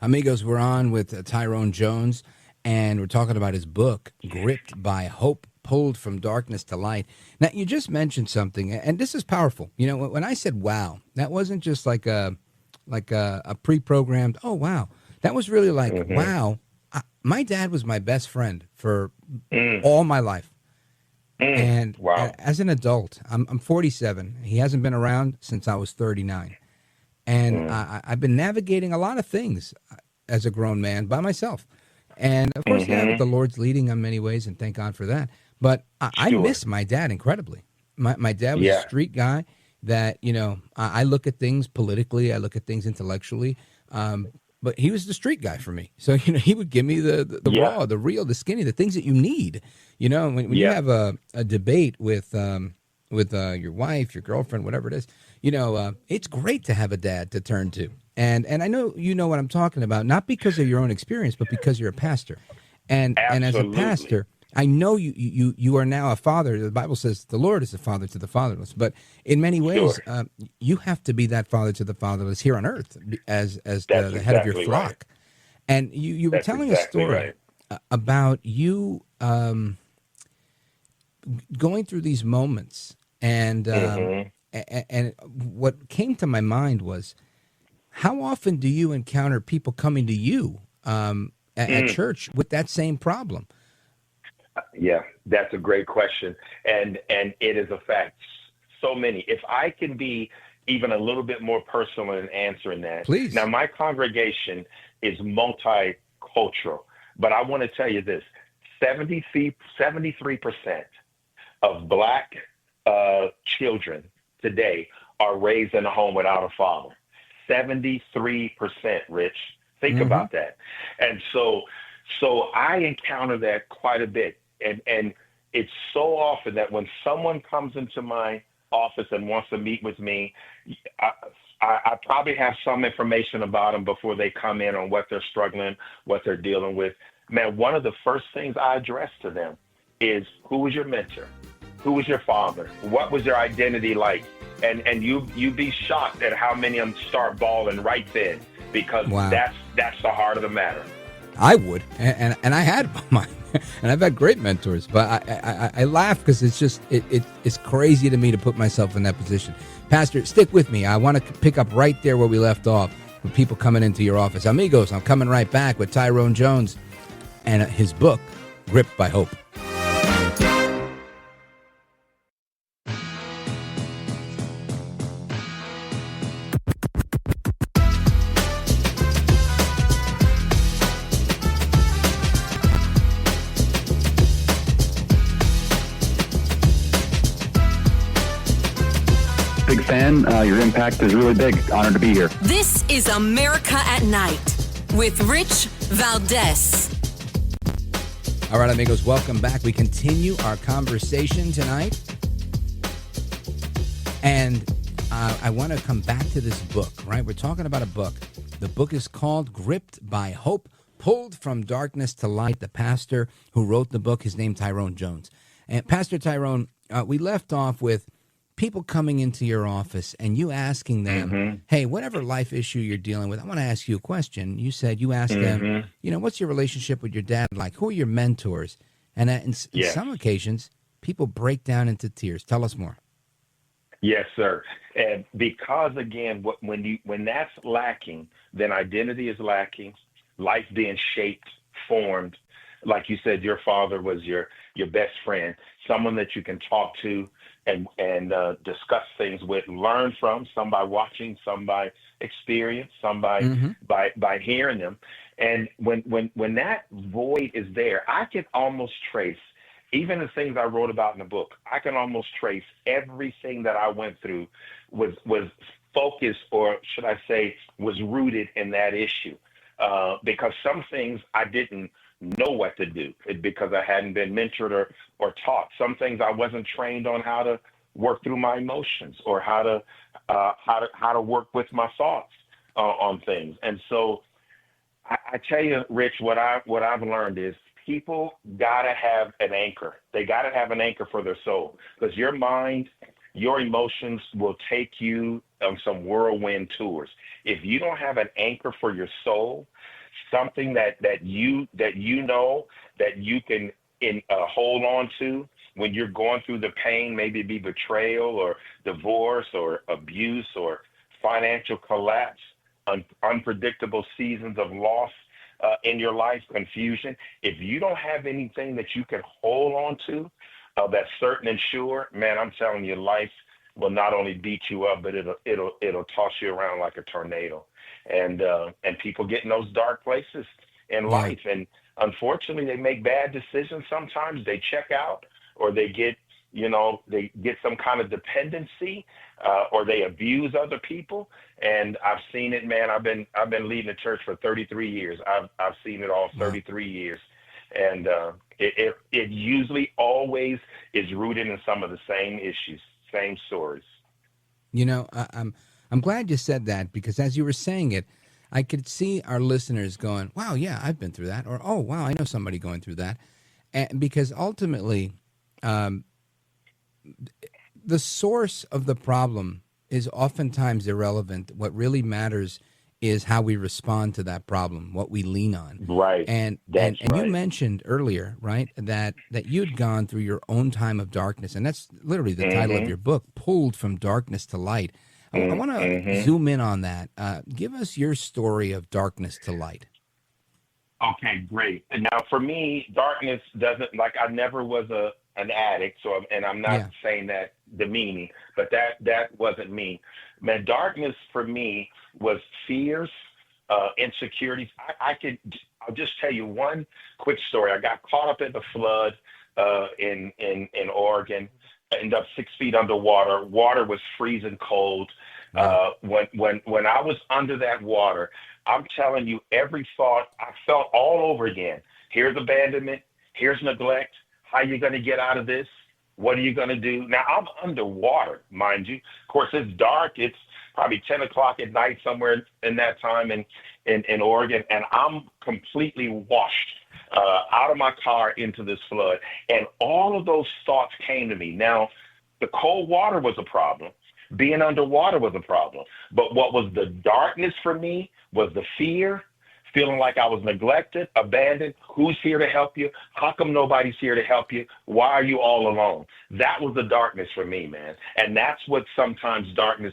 Amigos, we're on with Tyrone Jones, and we're talking about his book, Gripped by Hope, Pulled from Darkness to Light. Now, you just mentioned something, and this is powerful. You know, when I said wow, that wasn't just like a pre-programmed, oh, wow. That was really like, wow. My dad was my best friend for all my life. And wow. As an adult, I'm 47. He hasn't been around since I was 39. And I've been navigating a lot of things as a grown man by myself. And, of course, yeah, with the Lord's leading in many ways, and thank God for that. But I miss my dad incredibly. My dad was a street guy that, you know, I look at things politically, I look at things intellectually, but he was the street guy for me. So, you know, he would give me the raw, the real, the skinny, the things that you need. You know, when you have a debate with your wife, your girlfriend, whatever it is, you know, it's great to have a dad to turn to. And I know you know what I'm talking about, not because of your own experience, but because you're a pastor. And as a pastor, I know you are now a father. The Bible says the Lord is a father to the fatherless. But in many ways, you have to be that father to the fatherless here on earth as the head of your flock. Right. And you were telling a story about you going through these moments. And what came to my mind was, how often do you encounter people coming to you at church with that same problem? Yeah, that's a great question. And it is a fact. So many. If I can be even a little bit more personal in answering that. Please. Now, my congregation is multicultural, but I want to tell you this, 73% of Black children today are raised in a home without a father. 73%, Rich. Think about that. And so I encounter that quite a bit. And it's so often that when someone comes into my office and wants to meet with me, I probably have some information about them before they come in on what they're struggling, what they're dealing with. Man, one of the first things I address to them is, who was your mentor? Who was your father? What was their identity like? And you'd be shocked at how many of them start bawling right then, because that's the heart of the matter. I would, and I had mine, and I've had great mentors, but I laugh because it's just it's crazy to me to put myself in that position. Pastor, stick with me. I want to pick up right there where we left off with people coming into your office. Amigos, I'm coming right back with Tyrone Jones and his book, Gripped by Hope. Big fan. Your impact is really big. Honored to be here. This is America at Night with Rich Valdés. All right, amigos, welcome back. We continue our conversation tonight. And I want to come back to this book, right? We're talking about a book. The book is called Gripped by Hope, Pulled from Darkness to Light. The pastor who wrote the book, his name Tyrone Jones. And Pastor Tyrone, we left off with people coming into your office and you asking them, hey, whatever life issue you're dealing with, I want to ask you a question. You said you asked them, you know, what's your relationship with your dad like? Who are your mentors? And in some occasions, people break down into tears. Tell us more. Yes, sir. And because again, when that's lacking, then identity is lacking, life being shaped, formed. Like you said, your father was your best friend, someone that you can talk to and discuss things with, learn from, some by watching, some by experience, some by hearing them. And when that void is there, I can almost trace even the things I wrote about in the book. I can almost trace everything that I went through was focused, or should I say, was rooted in that issue. Because some things I didn't know what to do because I hadn't been mentored or taught. Some things I wasn't trained on how to work through my emotions or how to work with my thoughts on things. And so I tell you, Rich, what I've learned is people gotta have an anchor. They gotta have an anchor for their soul, because your mind, your emotions will take you on some whirlwind tours. If you don't have an anchor for your soul, something that you know that you can hold on to when you're going through the pain, maybe it be betrayal or divorce or abuse or financial collapse, unpredictable seasons of loss in your life, confusion. If you don't have anything that you can hold on to that's certain and sure, man, I'm telling you, life will not only beat you up, but it'll toss you around like a tornado. And people get in those dark places in life, and unfortunately, they make bad decisions. Sometimes they check out, or they get some kind of dependency, or they abuse other people. And I've seen it, man. I've been leading the church for 33 years. I've seen it all 33 years, and it usually always is rooted in some of the same issues, same stories. I'm glad you said that, because as you were saying it, I could see our listeners going, wow, yeah, I've been through that. Or, oh, wow, I know somebody going through that. And because ultimately, the source of the problem is oftentimes irrelevant. What really matters is how we respond to that problem, what we lean on. Right. And you mentioned earlier, right, that you'd gone through your own time of darkness. And that's literally the title of your book, Pulled from Darkness to Light. I want to zoom in on that. Give us your story of darkness to light. Okay, great. And now for me, darkness doesn't, I never was an addict, and I'm not saying that demeaning, but that wasn't me. Man, darkness for me was fears, insecurities. I'll just tell you one quick story. I got caught up in the flood in Oregon. I ended up 6 feet underwater. Water was freezing cold. When I was under that water, I'm telling you, every thought I felt all over again. Here's abandonment. Here's neglect. How are you going to get out of this? What are you going to do? Now, I'm underwater, mind you. Of course, it's dark. It's probably 10 o'clock at night somewhere in that time in Oregon, and I'm completely washed out of my car into this flood. And all of those thoughts came to me. Now, the cold water was a problem. Being underwater was a problem. But what was the darkness for me was the fear, feeling like I was neglected, abandoned. Who's here to help you? How come nobody's here to help you? Why are you all alone? That was the darkness for me, man. And that's what sometimes darkness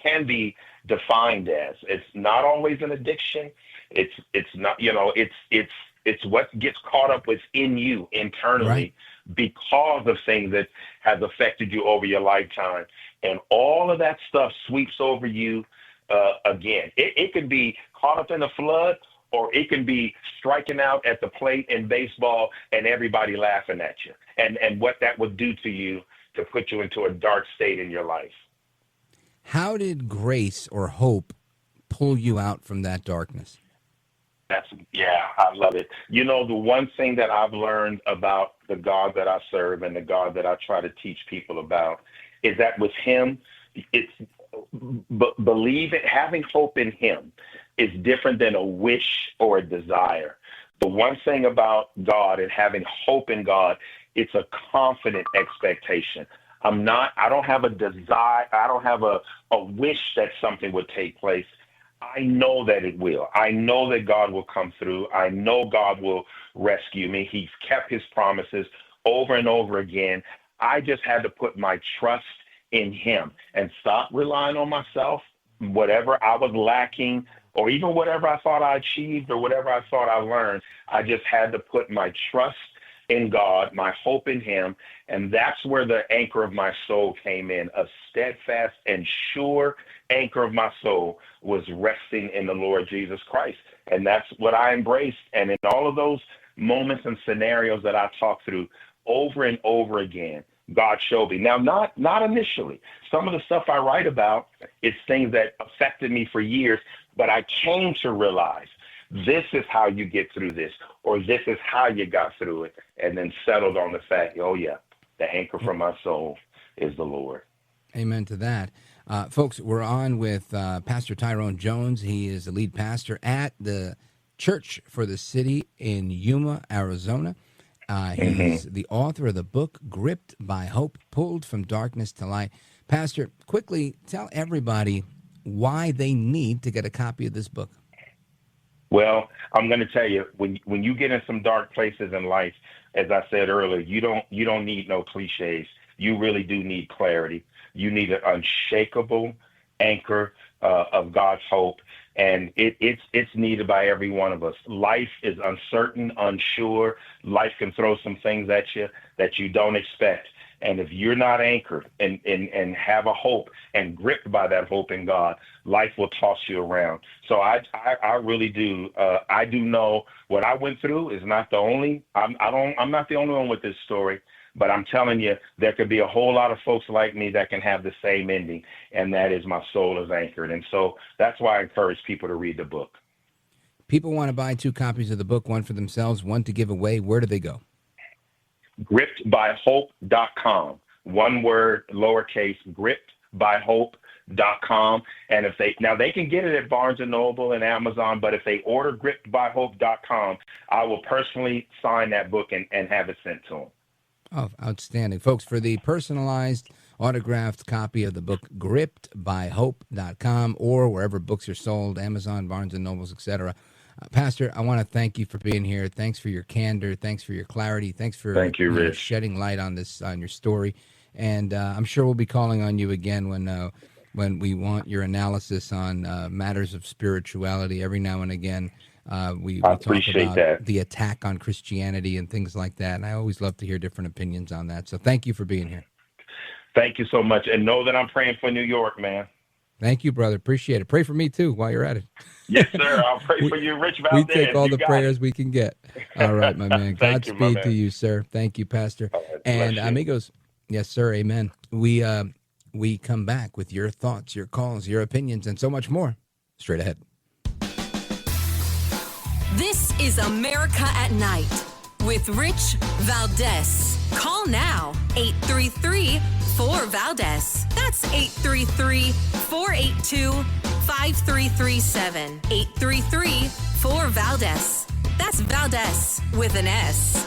can be defined as. It's not always an addiction. It's not, it's what gets caught up within you internally because of things that has affected you over your lifetime. And all of that stuff sweeps over you again. It could be caught up in the flood, or it can be striking out at the plate in baseball and everybody laughing at you. And what that would do to you to put you into a dark state in your life. How did grace or hope pull you out from that darkness? I love it. The one thing that I've learned about the God that I serve and the God that I try to teach people about is that with him, it's having hope in him is different than a wish or a desire. The one thing about God and having hope in God, it's a confident expectation. I don't have a desire. I don't have a wish that something would take place. I know that it will. I know that God will come through. I know God will rescue me. He's kept his promises over and over again. I just had to put my trust in him and stop relying on myself, whatever I was lacking, or even whatever I thought I achieved or whatever I thought I learned. I just had to put my trust in God, my hope in him. And that's where the anchor of my soul came in. A steadfast and sure anchor of my soul was resting in the Lord Jesus Christ. And that's what I embraced. And in all of those moments and scenarios that I talked through over and over again, God showed me. Now, not initially. Some of the stuff I write about is things that affected me for years, but I came to realize this is how you get through this, or this is how you got through it, and then settled on the fact, oh yeah, the anchor for my soul is the Lord. Amen to that. Folks, we're on with Pastor Tyrone Jones. He is the lead pastor at the Church for the City in Yuma, Arizona. He's the author of the book, Gripped by Hope, Pulled from Darkness to Light. Pastor, quickly tell everybody why they need to get a copy of this book. Well, I'm going to tell you, when you get in some dark places in life, as I said earlier, you don't need no cliches. You really do need clarity. You need an unshakable anchor of God's hope, and it's needed by every one of us. Life is uncertain, unsure. Life can throw some things at you that you don't expect. And if you're not anchored and have a hope and gripped by that hope in God, life will toss you around. So I really do. I do know what I went through is not the only. I'm not the only one with this story. But I'm telling you, there could be a whole lot of folks like me that can have the same ending, and that is my soul is anchored. And so that's why I encourage people to read the book. People want to buy 2 copies of the book, one for themselves, one to give away. Where do they go? GrippedByHope.com. One word, lowercase, GrippedByHope.com. And if they can get it at Barnes & Noble and Amazon, but if they order GrippedByHope.com, I will personally sign that book and have it sent to them. Oh, outstanding. Folks, for the personalized autographed copy of the book, grippedbyhope.com, or wherever books are sold, Amazon, Barnes & Nobles, etc. Pastor, I want to thank you for being here. Thanks for your candor. Thanks for your clarity. Thanks for Thank you, Rich. Shedding light on this, on your story. And I'm sure we'll be calling on you again when we want your analysis on matters of spirituality. Every now and again, we talk about that. The attack on Christianity and things like that. And I always love to hear different opinions on that. So thank you for being here. Thank you so much. And know that I'm praying for New York, man. Thank you, brother. Appreciate it. Pray for me, too, while you're at it. Yes, sir. I'll pray for you, Rich Valdés. We take all the prayers we can get. All right, my man. Godspeed to you, sir. Thank you, Pastor. Right, and amigos, yes, sir. Amen. We come back with your thoughts, your calls, your opinions, and so much more straight ahead. This is America at Night with Rich Valdés. Call now, 833-4-VALDEZ. That's 833-482-5337. 833-4-VALDEZ. That's Valdez with an S.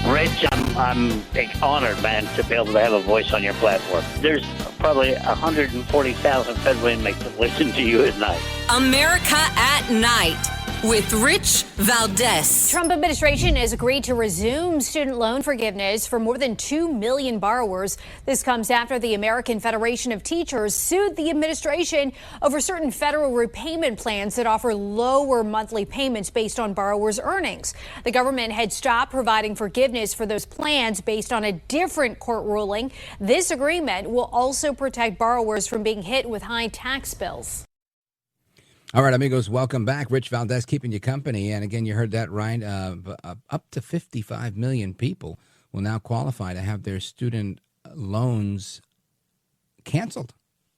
Rich, I'm honored, man, to be able to have a voice on your platform. There's probably 140,000 federal inmates that listen to you at night. America at Night with Rich Valdés. Trump administration has agreed to resume student loan forgiveness for more than 2 million borrowers. This comes after the American Federation of Teachers sued the administration over certain federal repayment plans that offer lower monthly payments based on borrowers' earnings. The government had stopped providing forgiveness for those plans based on a different court ruling. This agreement will also protect borrowers from being hit with high tax bills. All right, amigos, welcome back. Rich Valdés keeping you company. And again, you heard that right. Up to 55 million people will now qualify to have their student loans canceled.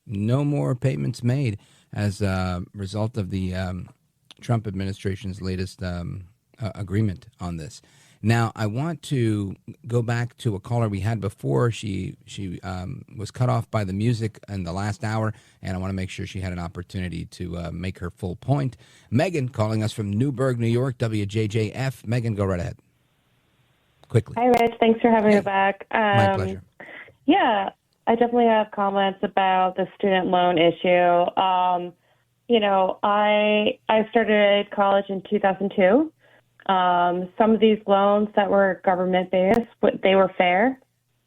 No more payments made as a result of the Trump administration's latest agreement on this. Now, I want to go back to a caller we had before. She was cut off by the music in the last hour, and I want to make sure she had an opportunity to make her full point. Megan, calling us from Newburgh, New York, WJJF. Megan, go right ahead. Quickly. Hi, Rich. Thanks for having me back. My pleasure. Yeah, I definitely have comments about the student loan issue. I started college in 2002. Some of these loans that were government-based, they were fair.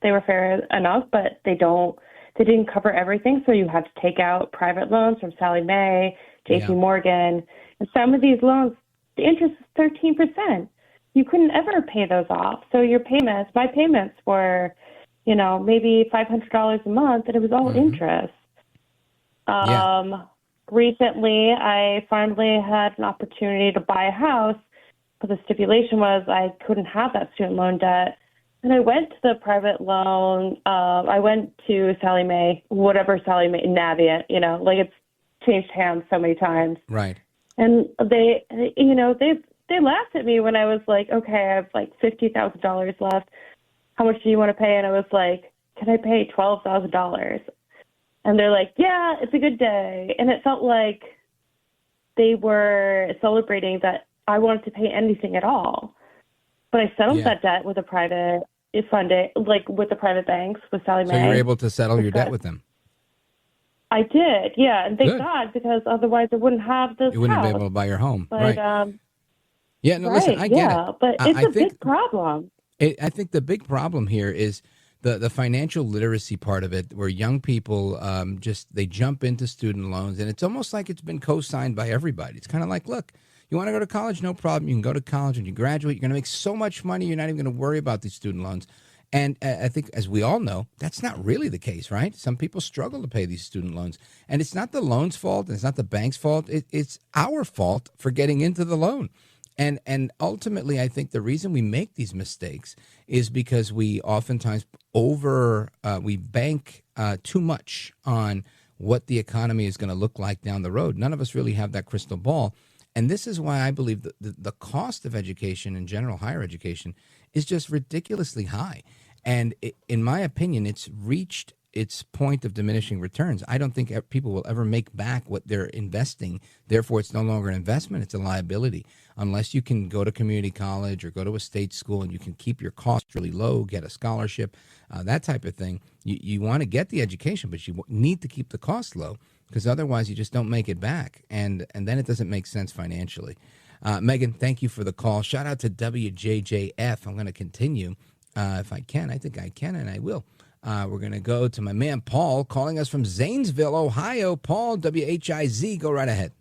They were fair enough, but they didn't cover everything. So you had to take out private loans from Sallie Mae, J.P. Morgan. And some of these loans, the interest is 13%. You couldn't ever pay those off. So my payments were, maybe $500 a month, and it was all interest. Recently, I finally had an opportunity to buy a house, but the stipulation was I couldn't have that student loan debt. And I went to the private loan. I went to Sallie Mae, whatever Sallie Mae, Navient, it's changed hands so many times. Right. And they laughed at me when I was like, okay, I have like $50,000 left. How much do you want to pay? And I was like, can I pay $12,000? And they're like, yeah, it's a good day. And it felt like they were celebrating that I wanted to pay anything at all. But I settled that debt with a private funding, like with the private banks, with Sallie Mae. So you were able to settle your debt with them? I did, yeah. And thank Good. God, because otherwise I wouldn't have this You wouldn't house. be able to buy your home. But, right. Listen, I get it. But it's a big problem. I think the big problem here is the financial literacy part of it, where young people they jump into student loans, and it's almost like it's been co-signed by everybody. It's kind of like, look, you want to go to college? No problem. You can go to college, and you graduate. You're going to make so much money, you're not even going to worry about these student loans. And I think, as we all know, that's not really the case, right? Some people struggle to pay these student loans. And it's not the loan's fault, and it's not the bank's fault. It's our fault for getting into the loan. And ultimately, I think the reason we make these mistakes is because we oftentimes we bank too much on what the economy is going to look like down the road. None of us really have that crystal ball. And this is why I believe that the cost of education in general, higher education, is just ridiculously high. And in my opinion, it's reached its point of diminishing returns. I don't think people will ever make back what they're investing. Therefore, it's no longer an investment. It's a liability. Unless you can go to community college or go to a state school and you can keep your costs really low, get a scholarship, that type of thing. You want to get the education, but you need to keep the cost low, because otherwise you just don't make it back. And then it doesn't make sense financially. Megan, thank you for the call. Shout out to WJJF. I'm going to continue if I can. I think I can, and I will. We're going to go to my man Paul, calling us from Zanesville, Ohio. Paul, WHIZ, go right ahead.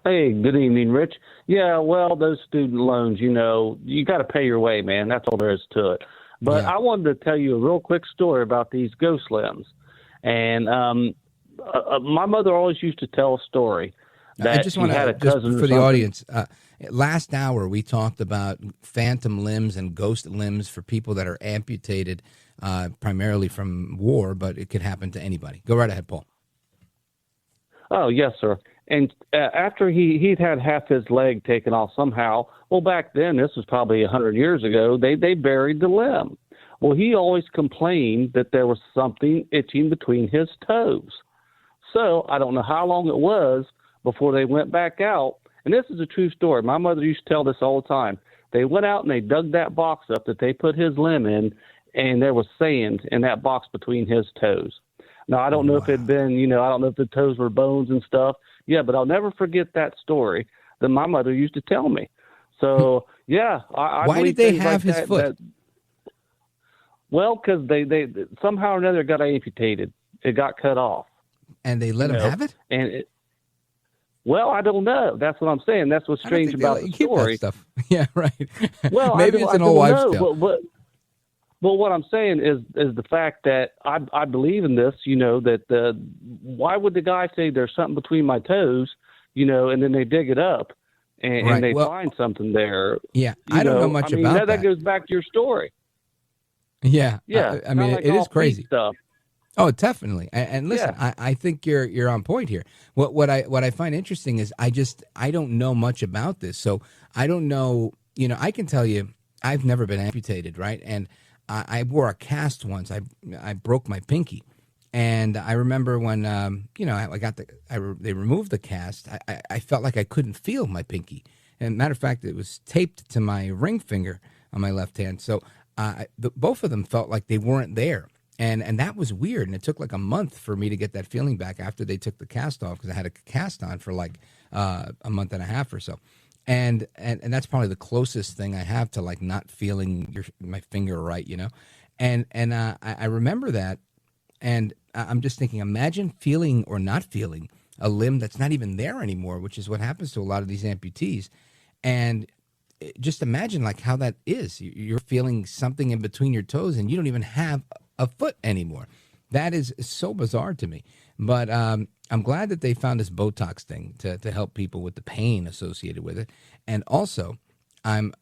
Hey, good evening, Rich. Yeah, well, those student loans, you got to pay your way, man. That's all there is to it. But I wanted to tell you a real quick story about these ghost limbs. And my mother always used to tell a story that I just want had a to, cousin for the audience, last hour we talked about phantom limbs and ghost limbs for people that are amputated primarily from war, but it could happen to anybody. Go right ahead, Paul. Oh, yes, sir. And after he'd had half his leg taken off somehow, well, back then, this was probably 100 years ago, they buried the limb. Well, he always complained that there was something itching between his toes. So I don't know how long it was before they went back out. And this is a true story. My mother used to tell this all the time. They went out and they dug that box up that they put his limb in, and there was sand in that box between his toes. Now, I don't know if it had been, I don't know if the toes were bones and stuff. Yeah, but I'll never forget that story that my mother used to tell me. So, yeah. Why did they have his foot? Well, because they somehow or another got amputated. It got cut off. And they let him have it? Well, I don't know. That's what I'm saying. That's what's strange about the story. That stuff. Yeah, right. Well, maybe it's an old wives' tale. But what I'm saying is the fact that I believe in this, that why would the guy say there's something between my toes, and then they dig it up and they find something there? Yeah, I don't know much about that. That goes back to your story. Yeah. Yeah. I mean, like it is crazy. Stuff. Oh, definitely. And listen, I think you're on point here. What I find interesting is I don't know much about this. So I don't know, I can tell you I've never been amputated, right? And I wore a cast once. I broke my pinky. And I remember when, they removed the cast, I felt like I couldn't feel my pinky. And matter of fact, it was taped to my ring finger on my left hand. So both of them felt like they weren't there. And that was weird. And it took like a month for me to get that feeling back after they took the cast off, because I had a cast on for like a month and a half or so. And that's probably the closest thing I have to like not feeling my finger right, you know? And I remember that. And I'm just thinking, imagine feeling or not feeling a limb that's not even there anymore, which is what happens to a lot of these amputees. And just imagine like how that is. You're feeling something in between your toes and you don't even have a foot anymore. That is so bizarre to me. But I'm glad that they found this Botox thing to help people with the pain associated with it. And also, I'm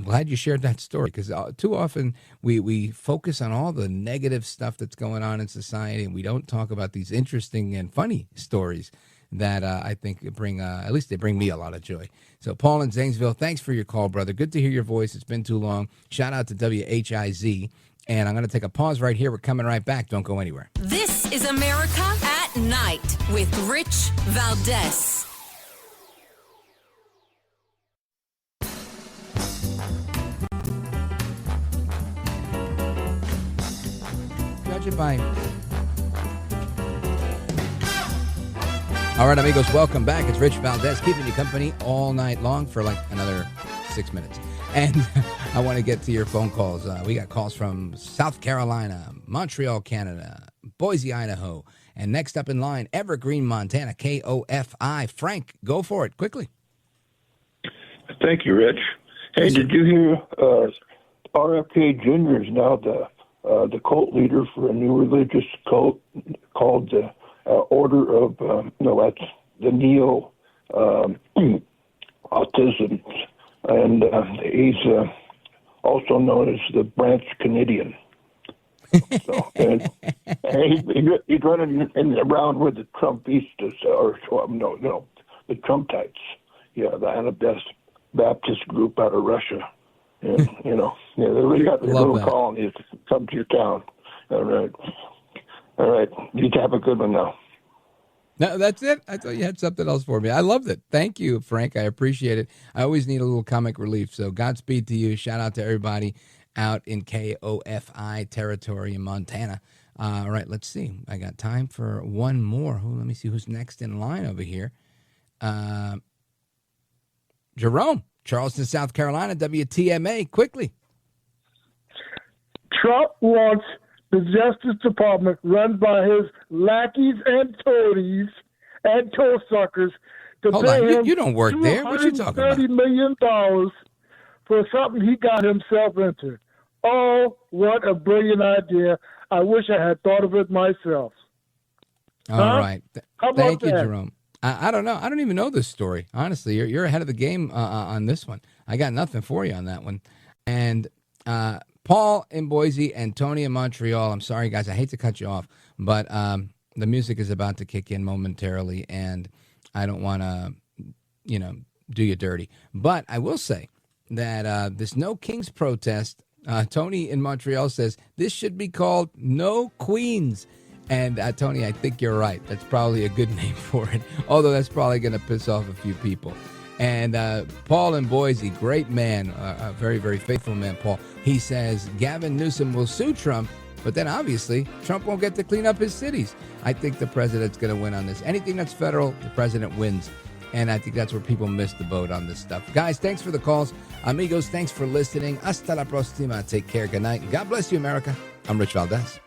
glad you shared that story, because too often we focus on all the negative stuff that's going on in society, and we don't talk about these interesting and funny stories that I think bring, at least they bring me a lot of joy. So Paul in Zanesville, thanks for your call, brother. Good to hear your voice. It's been too long. Shout out to WHIZ. And I'm going to take a pause right here. We're coming right back. Don't go anywhere. This is America at Night with Rich Valdés. Judge it by. All right, amigos, welcome back. It's Rich Valdés keeping you company all night long for like another 6 minutes. And I want to get to your phone calls. We got calls from South Carolina, Montreal, Canada, Boise, Idaho, and next up in line, Evergreen, Montana, KOFI. Frank, go for it quickly. Thank you, Rich. Hey, did you hear RFK Jr. is now the cult leader for a new religious cult called the Order of, that's the Neo Autism. And he's also known as the Branch Canadian. So, and he's running around with the Trumpistas, the Trumpites. Yeah, the Anabaptist group out of Russia. And, they really got their little colonies to come to your town. All right. You have a good one now. No, that's it. I thought you had something else for me. I loved it. Thank you, Frank. I appreciate it. I always need a little comic relief. So Godspeed to you. Shout out to everybody out in KOFI territory in Montana. All right, let's see. I got time for one more. Let me see who's next in line over here. Jerome, Charleston, South Carolina, WTMA. Quickly. Trump wants the Justice Department, run by his lackeys and toadies and toe suckers, to Hold pay on. him You don't work there. What you talking about? $230 million for something he got himself into. Oh, what a brilliant idea. I wish I had thought of it myself. All right. How about Thank you, that? Jerome. I don't know. I don't even know this story. Honestly, you're ahead of the game on this one. I got nothing for you on that one. And Paul in Boise and Tony in Montreal. I'm sorry, guys. I hate to cut you off, but the music is about to kick in momentarily, and I don't want to, do you dirty. But I will say that this No Kings protest, Tony in Montreal says, this should be called No Queens. And Tony, I think you're right. That's probably a good name for it, although that's probably going to piss off a few people. And Paul in Boise, great man, a very, very faithful man, Paul. He says Gavin Newsom will sue Trump, but then obviously Trump won't get to clean up his cities. I think the president's going to win on this. Anything that's federal, the president wins. And I think that's where people miss the boat on this stuff. Guys, thanks for the calls. Amigos, thanks for listening. Hasta la próxima. Take care. Good night. God bless you, America. I'm Rich Valdés.